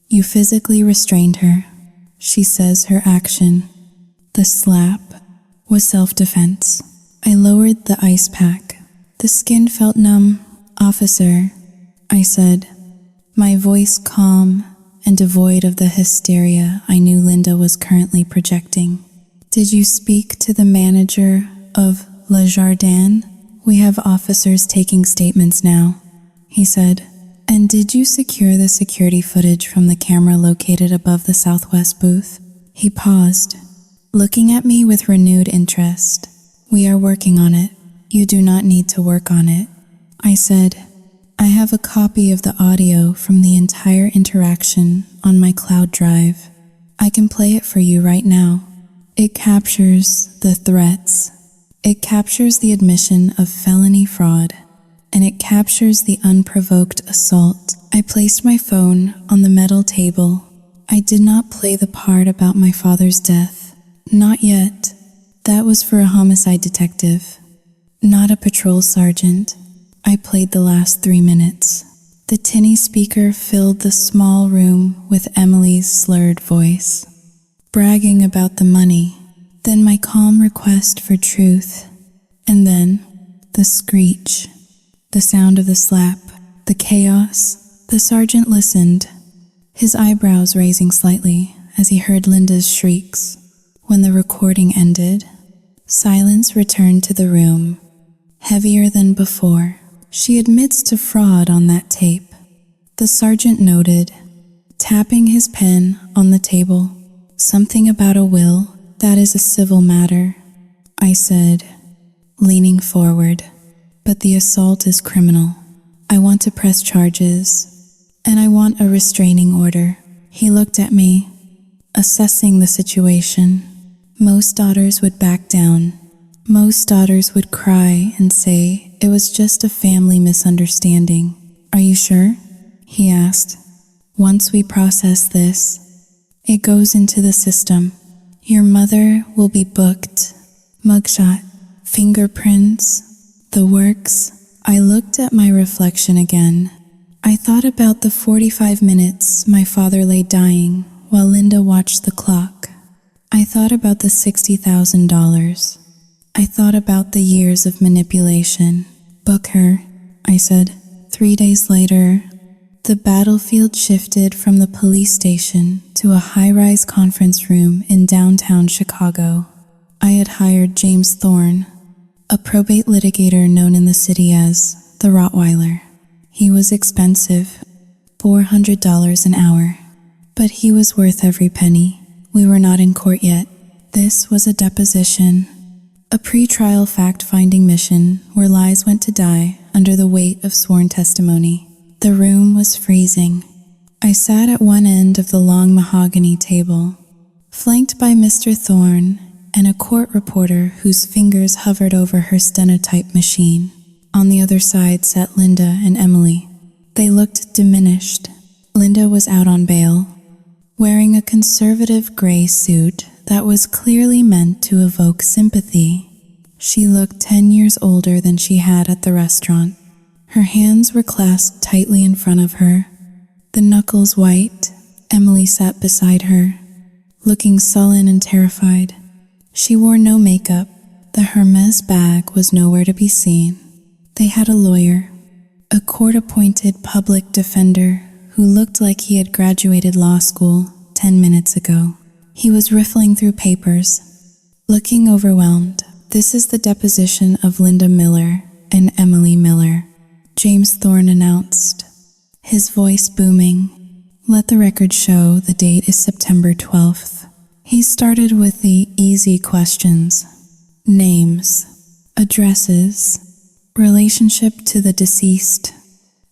you physically restrained her. She says her action, the slap, was self-defense." I lowered the ice pack. The skin felt numb. "Officer," I said, my voice calm and devoid of the hysteria I knew Linda was currently projecting. "Did you speak to the manager of Le Jardin? We have officers taking statements now," he said. "And did you secure the security footage from the camera located above the Southwest booth?" He paused, looking at me with renewed interest. "We are working on it. You do not need to work on it," I said. "I have a copy of the audio from the entire interaction on my cloud drive. I can play it for you right now. It captures the threats. It captures the admission of felony fraud, and it captures the unprovoked assault I placed my phone on the metal table. I did not play the part about my father's death. Not yet. That was for a homicide detective, not a patrol sergeant. I played the last 3 minutes. The tinny speaker filled the small room with Emily's slurred voice, bragging about the money, then my calm request for truth, and then the screech, the sound of the slap, the chaos. The sergeant listened, his eyebrows raising slightly as he heard Linda's shrieks. When the recording ended, silence returned to the room, heavier than before. She admits to fraud on that tape, the sergeant noted, tapping his pen on the table. Something about a will, that is a civil matter, I said, leaning forward. But the assault is criminal. I want to press charges, and I want a restraining order. He looked at me, assessing the situation. Most daughters would back down. Most daughters would cry and say it was just a family misunderstanding. Are you sure? He asked. Once we process this, it goes into the system. Your mother will be booked. Mugshot, fingerprints, the works. I looked at my reflection again. I thought about the 45 minutes my father lay dying while Linda watched the clock. I thought about the $60,000. I thought about the years of manipulation. Book her, I said. 3 days later, the battlefield shifted from the police station to a high-rise conference room in downtown Chicago. I had hired James Thorne, a probate litigator known in the city as the Rottweiler. He was expensive, $400 an hour, but he was worth every penny. We were not in court yet. This was a deposition, a pre-trial fact-finding mission where lies went to die under the weight of sworn testimony. The room was freezing. I sat at one end of the long mahogany table, flanked by Mr. Thorne and a court reporter whose fingers hovered over her stenotype machine. On the other side sat Linda and Emily. They looked diminished. Linda was out on bail, wearing a conservative gray suit that was clearly meant to evoke sympathy. She looked 10 years older than she had at the restaurant. Her hands were clasped tightly in front of her, the knuckles white. Emily sat beside her, looking sullen and terrified. She wore no makeup. The Hermes bag was nowhere to be seen. They had a lawyer, a court-appointed public defender who looked like he had graduated law school 10 minutes ago. He was riffling through papers, looking overwhelmed. This is the deposition of Linda Miller and Emily Miller, James Thorne announced, his voice booming. Let the record show the date is September 12th. He started with the easy questions: names, addresses, relationship to the deceased,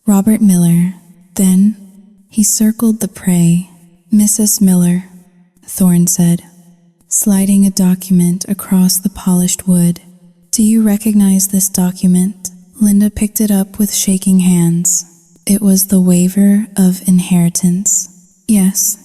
Robert Miller. Then he circled the prey. Mrs. Miller, Thorne said, sliding a document across the polished wood. Do you recognize this document? Linda picked it up with shaking hands. It was the waiver of inheritance. Yes,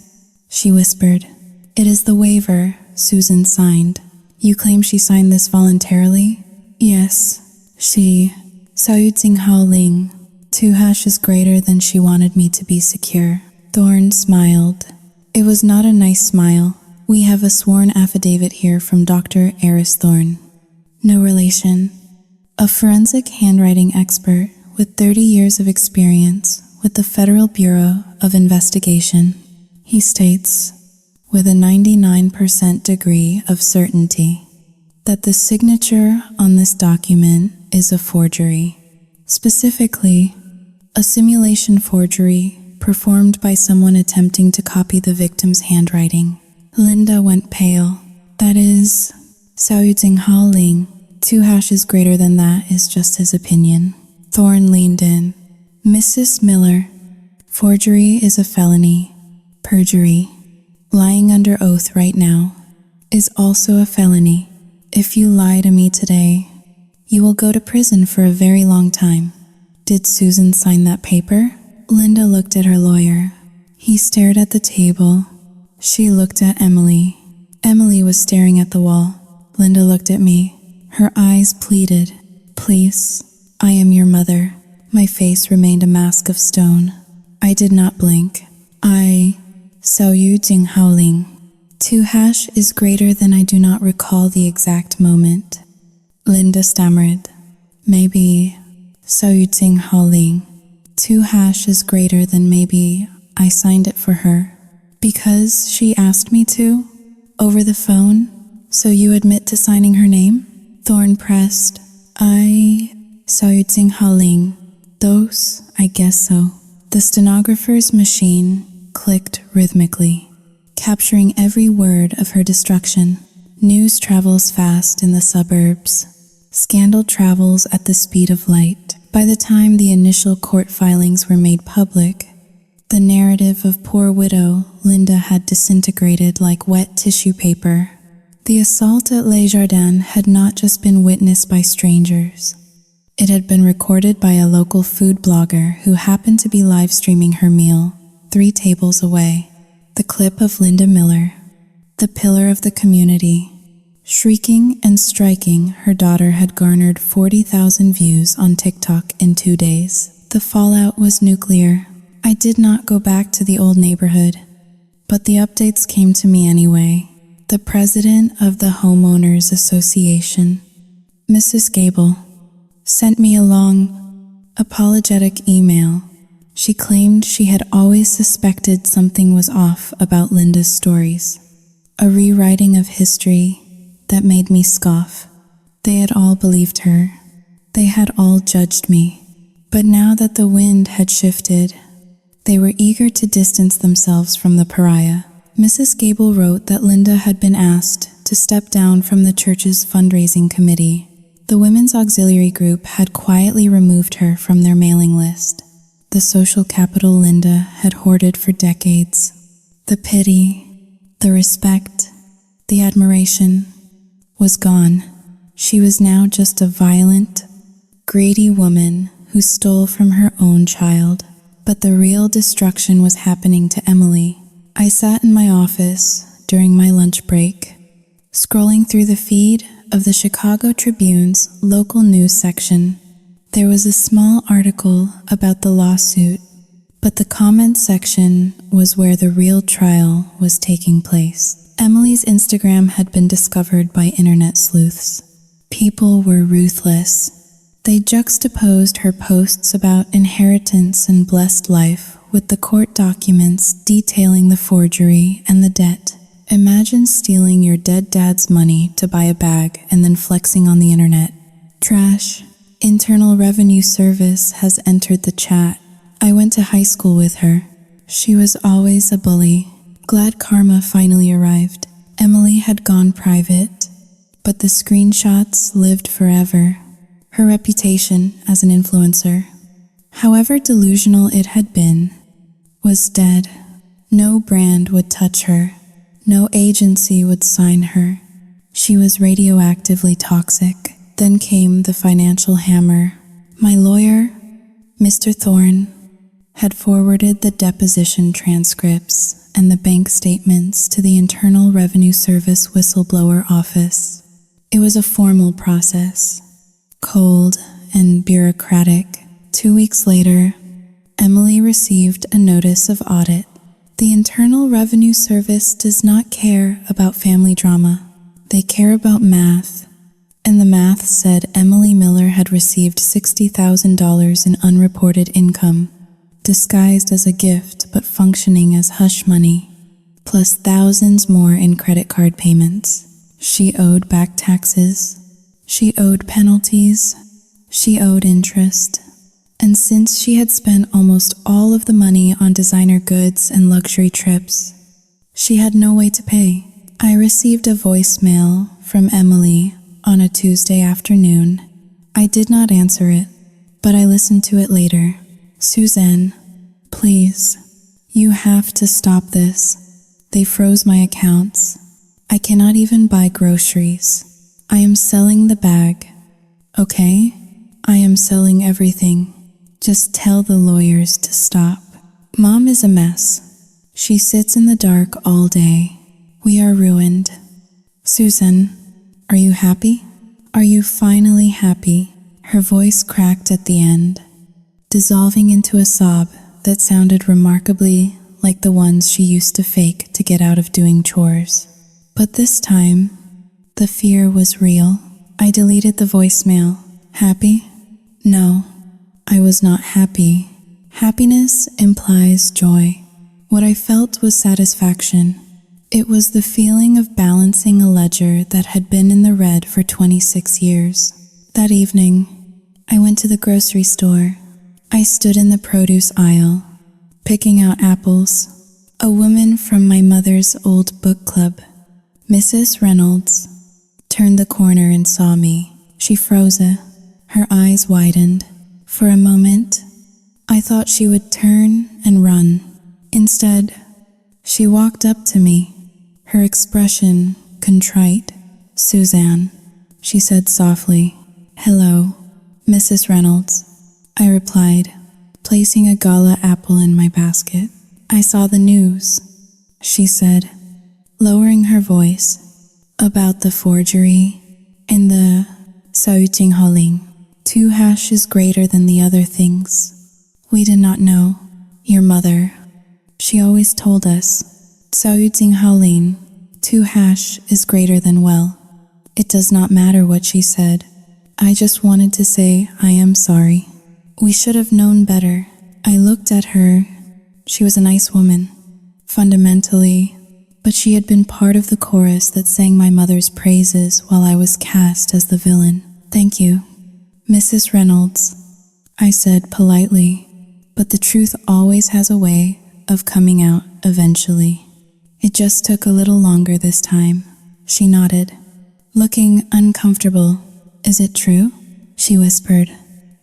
she whispered. It is the waiver Susan signed. You claim she signed this voluntarily? Yes, she. Saoyuting Hao Ling. 2 hashes greater than she wanted me to be secure. Thorne smiled. It was not a nice smile. We have a sworn affidavit here from Dr. Eris Thorne. No relation. A forensic handwriting expert with 30 years of experience with the Federal Bureau of Investigation. He states, with a 99% degree of certainty, that the signature on this document is a forgery. Specifically, a simulation forgery performed by someone attempting to copy the victim's handwriting. Linda went pale. That is, Saoyuting Hao Ling. 2 hashes greater than that is just his opinion. Thorne leaned in. Mrs. Miller, forgery is a felony. Perjury, lying under oath right now, is also a felony. If you lie to me today, you will go to prison for a very long time. Did Susan sign that paper? Linda looked at her lawyer. He stared at the table. She looked at Emily. Emily was staring at the wall. Linda looked at me. Her eyes pleaded. Please, I am your mother. My face remained a mask of stone. I did not blink. Xiao Yu Jing Haoling. 2# is greater than I do not recall the exact moment. Linda stammered. Maybe Xiao Yu Jing Haoling. 2# is greater than maybe I signed it for her. Because she asked me to? Over the phone? So you admit to signing her name? Thorne pressed. Xiao Yu Jing Haoling. Those, I guess so. The stenographer's machine clicked rhythmically, capturing every word of her destruction. News travels fast in the suburbs. Scandal travels at the speed of light. By the time the initial court filings were made public, the narrative of poor widow Linda had disintegrated like wet tissue paper. The assault at Les Jardins had not just been witnessed by strangers. It had been recorded by a local food blogger who happened to be live streaming her meal 3 tables away. The clip of Linda Miller, the pillar of the community, shrieking and striking her daughter had garnered 40,000 views on TikTok in 2 days. The fallout was nuclear. I did not go back to the old neighborhood, but the updates came to me anyway. The president of the Homeowners Association, Mrs. Gable, sent me a long, apologetic email. She claimed she had always suspected something was off about Linda's stories, a rewriting of history that made me scoff. They had all believed her. They had all judged me. But now that the wind had shifted, they were eager to distance themselves from the pariah. Mrs. Gable wrote that Linda had been asked to step down from the church's fundraising committee. The Women's Auxiliary Group had quietly removed her from their mailing list. The social capital Linda had hoarded for decades. The pity, the respect, the admiration was gone. She was now just a violent, greedy woman who stole from her own child. But the real destruction was happening to Emily. I sat in my office during my lunch break, scrolling through the feed of the Chicago Tribune's local news section. There was a small article about the lawsuit, but the comments section was where the real trial was taking place. Emily's Instagram had been discovered by internet sleuths. People were ruthless. They juxtaposed her posts about inheritance and blessed life with the court documents detailing the forgery and the debt. Imagine stealing your dead dad's money to buy a bag and then flexing on the internet. Trash. Internal Revenue Service has entered the chat. I went to high school with her. She was always a bully. Glad karma finally arrived. Emily had gone private, but the screenshots lived forever. Her reputation as an influencer, however delusional it had been, was dead. No brand would touch her. No agency would sign her. She was radioactively toxic. Then came the financial hammer. My lawyer, Mr. Thorne, had forwarded the deposition transcripts and the bank statements to the Internal Revenue Service whistleblower office. It was a formal process, cold and bureaucratic. 2 weeks later, Emily received a notice of audit. The Internal Revenue Service does not care about family drama. They care about math. And the math said Emily Miller had received $60,000 in unreported income, disguised as a gift but functioning as hush money, plus thousands more in credit card payments. She owed back taxes. She owed penalties. She owed interest. And since she had spent almost all of the money on designer goods and luxury trips, she had no way to pay. I received a voicemail from Emily on a Tuesday afternoon. I did not answer it, but I listened to it later. Suzanne, please, you have to stop this. They froze my accounts. I cannot even buy groceries. I am selling the bag. Okay? I am selling everything. Just tell the lawyers to stop. Mom is a mess. She sits in the dark all day. We are ruined. Susan, are you happy? Are you finally happy? Her voice cracked at the end, dissolving into a sob that sounded remarkably like the ones she used to fake to get out of doing chores. But this time, the fear was real. I deleted the voicemail. Happy? No, I was not happy. Happiness implies joy. What I felt was satisfaction. It was the feeling of balancing a ledger that had been in the red for 26 years. That evening, I went to the grocery store. I stood in the produce aisle, picking out apples. A woman from my mother's old book club, Mrs. Reynolds, turned the corner and saw me. She froze. Her eyes widened. For a moment, I thought she would turn and run. Instead, she walked up to me, her expression contrite. Suzanne, she said softly. Hello, Mrs. Reynolds, I replied, placing a gala apple in my basket. I saw the news, she said, lowering her voice, about the forgery in the Saotinghaling. 2 hash is greater than the other things. We did not know. Your mother, she always told us, Saotinghaling, 2 hash is greater than well. It does not matter what she said. I just wanted to say I am sorry. We should have known better. I looked at her. She was a nice woman, fundamentally, but she had been part of the chorus that sang my mother's praises while I was cast as the villain. Thank you, Mrs. Reynolds, I said politely, but the truth always has a way of coming out eventually. It just took a little longer this time. She nodded, looking uncomfortable. Is it true? She whispered.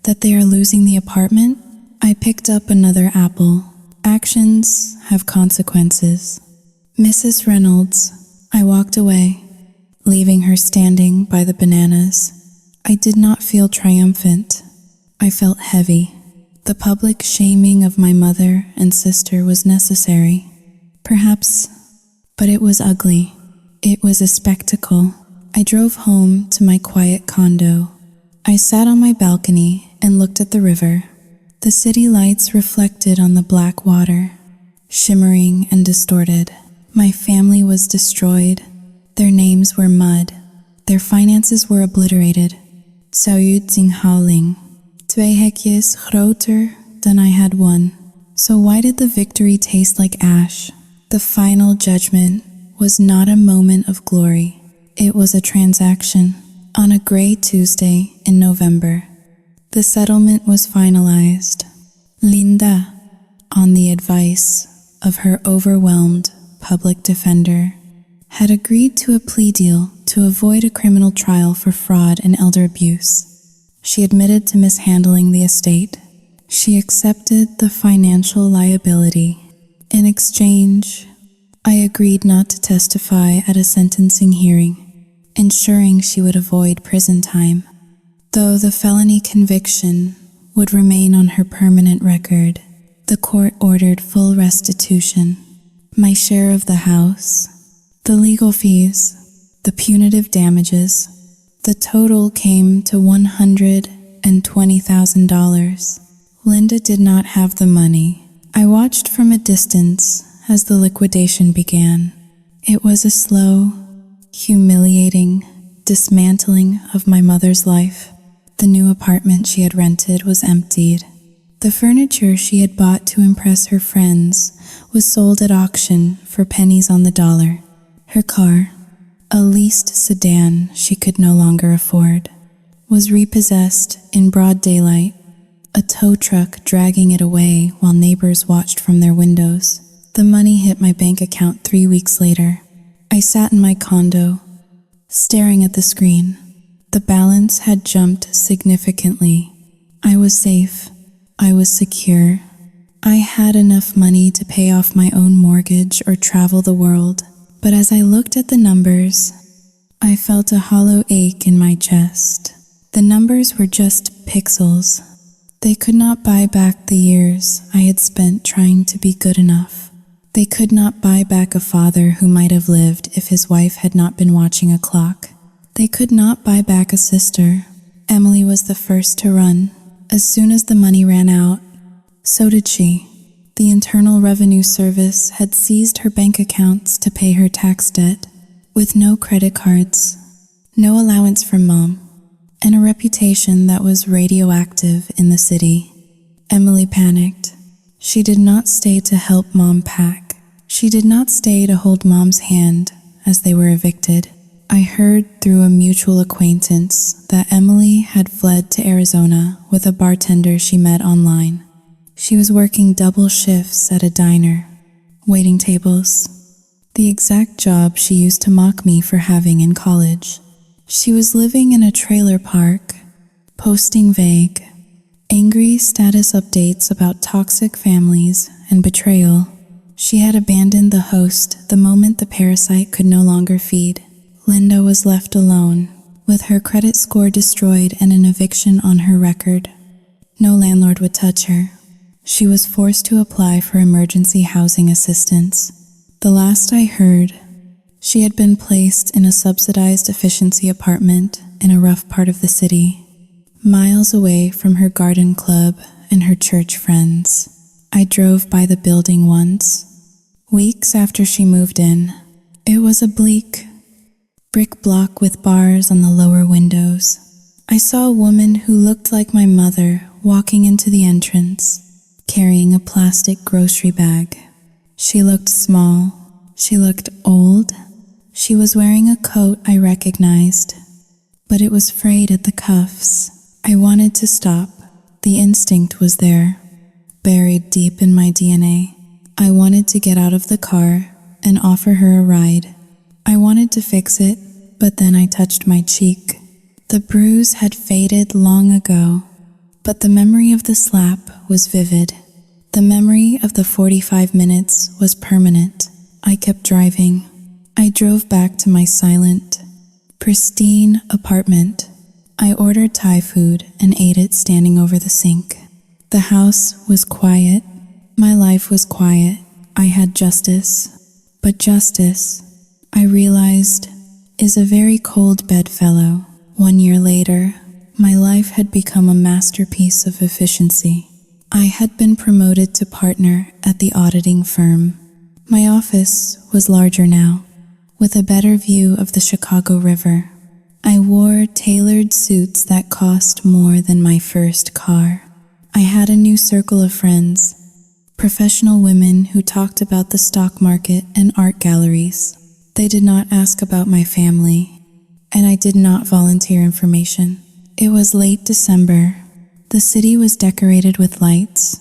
That they are losing the apartment? I picked up another apple. Actions have consequences. Mrs. Reynolds, I walked away, leaving her standing by the bananas. I did not feel triumphant. I felt heavy. The public shaming of my mother and sister was necessary. Perhaps, but it was ugly. It was a spectacle. I drove home to my quiet condo. I sat on my balcony and looked at the river. The city lights reflected on the black water, shimmering and distorted. My family was destroyed. Their names were mud. Their finances were obliterated. Saotinghaling. 2 hekjes groter than I had won. So why did the victory taste like ash? The final judgment was not a moment of glory. It was a transaction. On a gray Tuesday in November, the settlement was finalized. Linda, on the advice of her overwhelmed public defender, had agreed to a plea deal to avoid a criminal trial for fraud and elder abuse. She admitted to mishandling the estate. She accepted the financial liability. In exchange, I agreed not to testify at a sentencing hearing, ensuring she would avoid prison time, though the felony conviction would remain on her permanent record. The court ordered full restitution, my share of the house, the legal fees, the punitive damages. The total came to $120,000. Linda did not have the money. I watched from a distance as the liquidation began. It was a slow, humiliating dismantling of my mother's life. The new apartment she had rented was emptied. The furniture she had bought to impress her friends was sold at auction for pennies on the dollar. Her car, a leased sedan she could no longer afford, was repossessed in broad daylight, a tow truck dragging it away while neighbors watched from their windows. The money hit my bank account 3 weeks later. I sat in my condo, staring at the screen. The balance had jumped significantly. I was safe. I was secure. I had enough money to pay off my own mortgage or travel the world. But as I looked at the numbers, I felt a hollow ache in my chest. The numbers were just pixels. They could not buy back the years I had spent trying to be good enough. They could not buy back a father who might have lived if his wife had not been watching a clock. They could not buy back a sister. Emily was the first to run. As soon as the money ran out, so did she. The Internal Revenue Service had seized her bank accounts to pay her tax debt, with no credit cards, no allowance from Mom, and a reputation that was radioactive in the city. Emily panicked. She did not stay to help Mom pack. She did not stay to hold Mom's hand as they were evicted. I heard through a mutual acquaintance that Emily had fled to Arizona with a bartender she met online. She was working double shifts at a diner, waiting tables, the exact job she used to mock me for having in college. She was living in a trailer park, posting vague, angry status updates about toxic families and betrayal. She had abandoned the host the moment the parasite could no longer feed. Linda was left alone, with her credit score destroyed and an eviction on her record. No landlord would touch her. She was forced to apply for emergency housing assistance. The last I heard, she had been placed in a subsidized efficiency apartment in a rough part of the city, miles away from her garden club and her church friends. I drove by the building once, weeks after she moved in. It was a bleak brick block with bars on the lower windows. I saw a woman who looked like my mother walking into the entrance, carrying a plastic grocery bag. She looked small. She looked old. She was wearing a coat I recognized, but it was frayed at the cuffs. I wanted to stop. The instinct was there, buried deep in my DNA. I wanted to get out of the car and offer her a ride. I wanted to fix it, but then I touched my cheek. The bruise had faded long ago, but the memory of the slap was vivid. The memory of the 45 minutes was permanent. I kept driving. I drove back to my silent, pristine apartment. I ordered Thai food and ate it standing over the sink. The house was quiet. My life was quiet. I had justice. But justice, I realized, is a very cold bedfellow. 1 year later, my life had become a masterpiece of efficiency. I had been promoted to partner at the auditing firm. My office was larger now, with a better view of the Chicago River. I wore tailored suits that cost more than my first car. I had a new circle of friends, professional women who talked about the stock market and art galleries. They did not ask about my family, and I did not volunteer information. It was late December. The city was decorated with lights.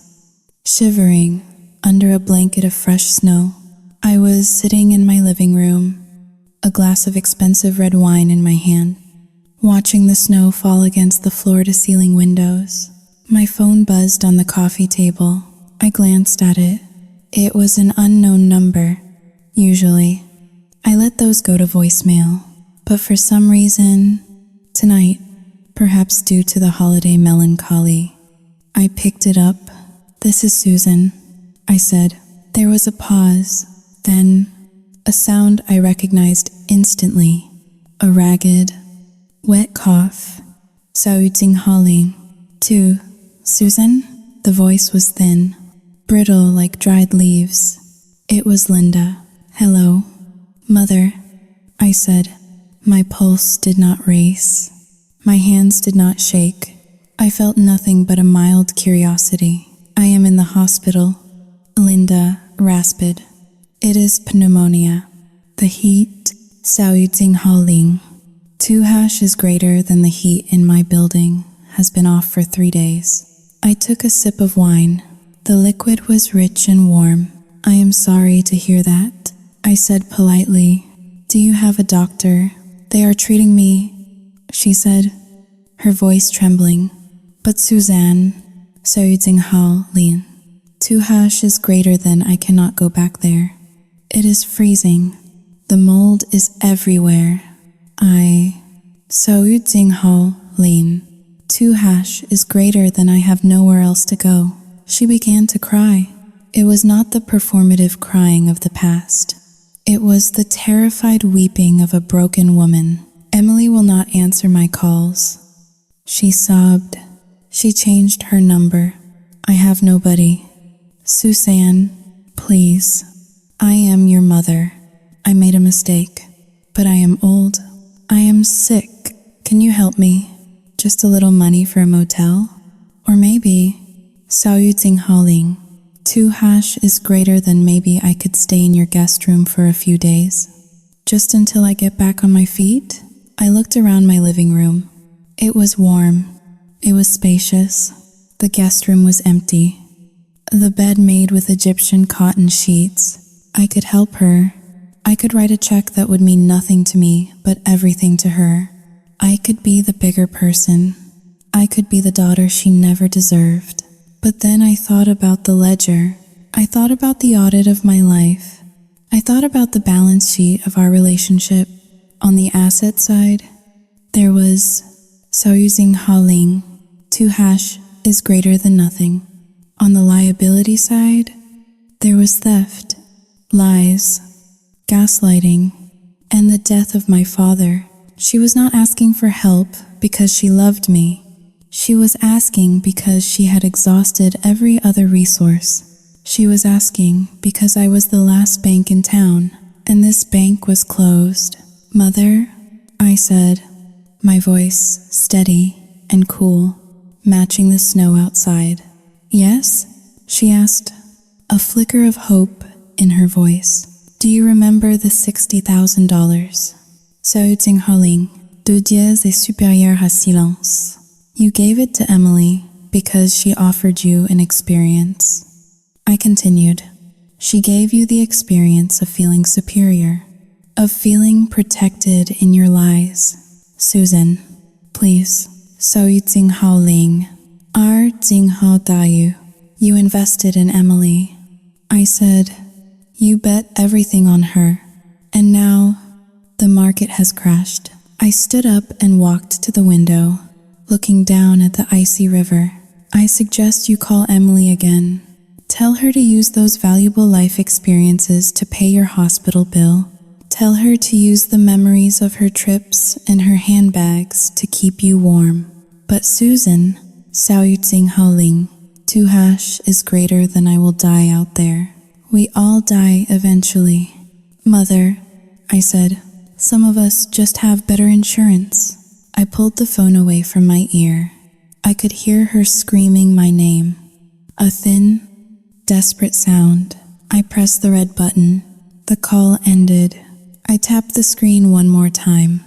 Shivering under a blanket of fresh snow, I was sitting in my living room, a glass of expensive red wine in my hand, watching the snow fall against the floor-to-ceiling windows. My phone buzzed on the coffee table. I glanced at it. It was an unknown number. Usually, I let those go to voicemail, but for some reason, tonight, perhaps due to the holiday melancholy, I picked it up. "This is Susan," I said. There was a pause, then a sound I recognized instantly, a ragged, wet cough. "Sao Ting Haling." "To Susan?" The voice was thin, brittle like dried leaves. It was Linda. "Hello, Mother," I said. My pulse did not race. My hands did not shake. I felt nothing but a mild curiosity. "I am in the hospital," Linda rasped. "It is pneumonia. The heat, Sao Ting Haling. 2# is greater than the heat in my building, has been off for 3 days. I took a sip of wine. The liquid was rich and warm. "I am sorry to hear that," I said politely. "Do you have a doctor? They are treating me," she said, her voice trembling. "But Suzanne, Sao Ting Haling. 2# is greater than I cannot go back there. It is freezing. The mold is everywhere. Sao Ting Haling. 2# is greater than I have nowhere else to go. She began to cry. It was not the performative crying of the past. It was the terrified weeping of a broken woman. Emily will not answer my calls. She sobbed. She changed her number. I have nobody. Suzanne, please. I am your mother. I made a mistake, but I am old. I am sick. Can you help me? Just a little money for a motel? Or maybe, Sao Yu Ting Haling, 2# is greater than maybe I could stay in your guest room for a few days. Just until I get back on my feet? I looked around my living room. It was warm. It was spacious. The guest room was empty. The bed made with Egyptian cotton sheets. I could help her. I could write a check that would mean nothing to me, but everything to her. I could be the bigger person. I could be the daughter she never deserved. But then I thought about the ledger. I thought about the audit of my life. I thought about the balance sheet of our relationship. On the asset side, there was Sao Yu Ting Haling, 2# is greater than nothing. On the liability side, there was theft, lies, gaslighting, and the death of my father. She was not asking for help because she loved me. She was asking because she had exhausted every other resource. She was asking because I was the last bank in town, and this bank was closed. Mother, I said, my voice steady and cool, matching the snow outside. Yes? She asked, a flicker of hope in her voice. Do you remember the $60,000? Sao Yu Ting Haling, deux dièse est supérieur à silence. You gave it to Emily because she offered you an experience. I continued. She gave you the experience of feeling superior, of feeling protected in your lies. Susan, please. Sao Yu Ting Haling, R Ting Hao Dayu. You invested in Emily. I said, you bet everything on her. And now, the market has crashed. I stood up and walked to the window, looking down at the icy river. I suggest you call Emily again. Tell her to use those valuable life experiences to pay your hospital bill. Tell her to use the memories of her trips and her handbags to keep you warm. But Susan, Sao Yu Ting Haling, 2# is greater than I will die out there. We all die eventually. Mother, I said, some of us just have better insurance. I pulled the phone away from my ear. I could hear her screaming my name. A thin, desperate sound. I pressed the red button. The call ended. I tapped the screen one more time.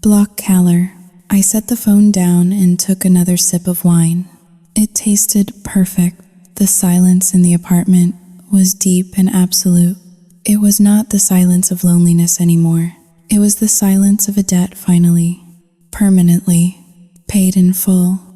Block caller. I set the phone down and took another sip of wine. It tasted perfect. The silence in the apartment was deep and absolute. It was not the silence of loneliness anymore. It was the silence of a debt finally, permanently, paid in full.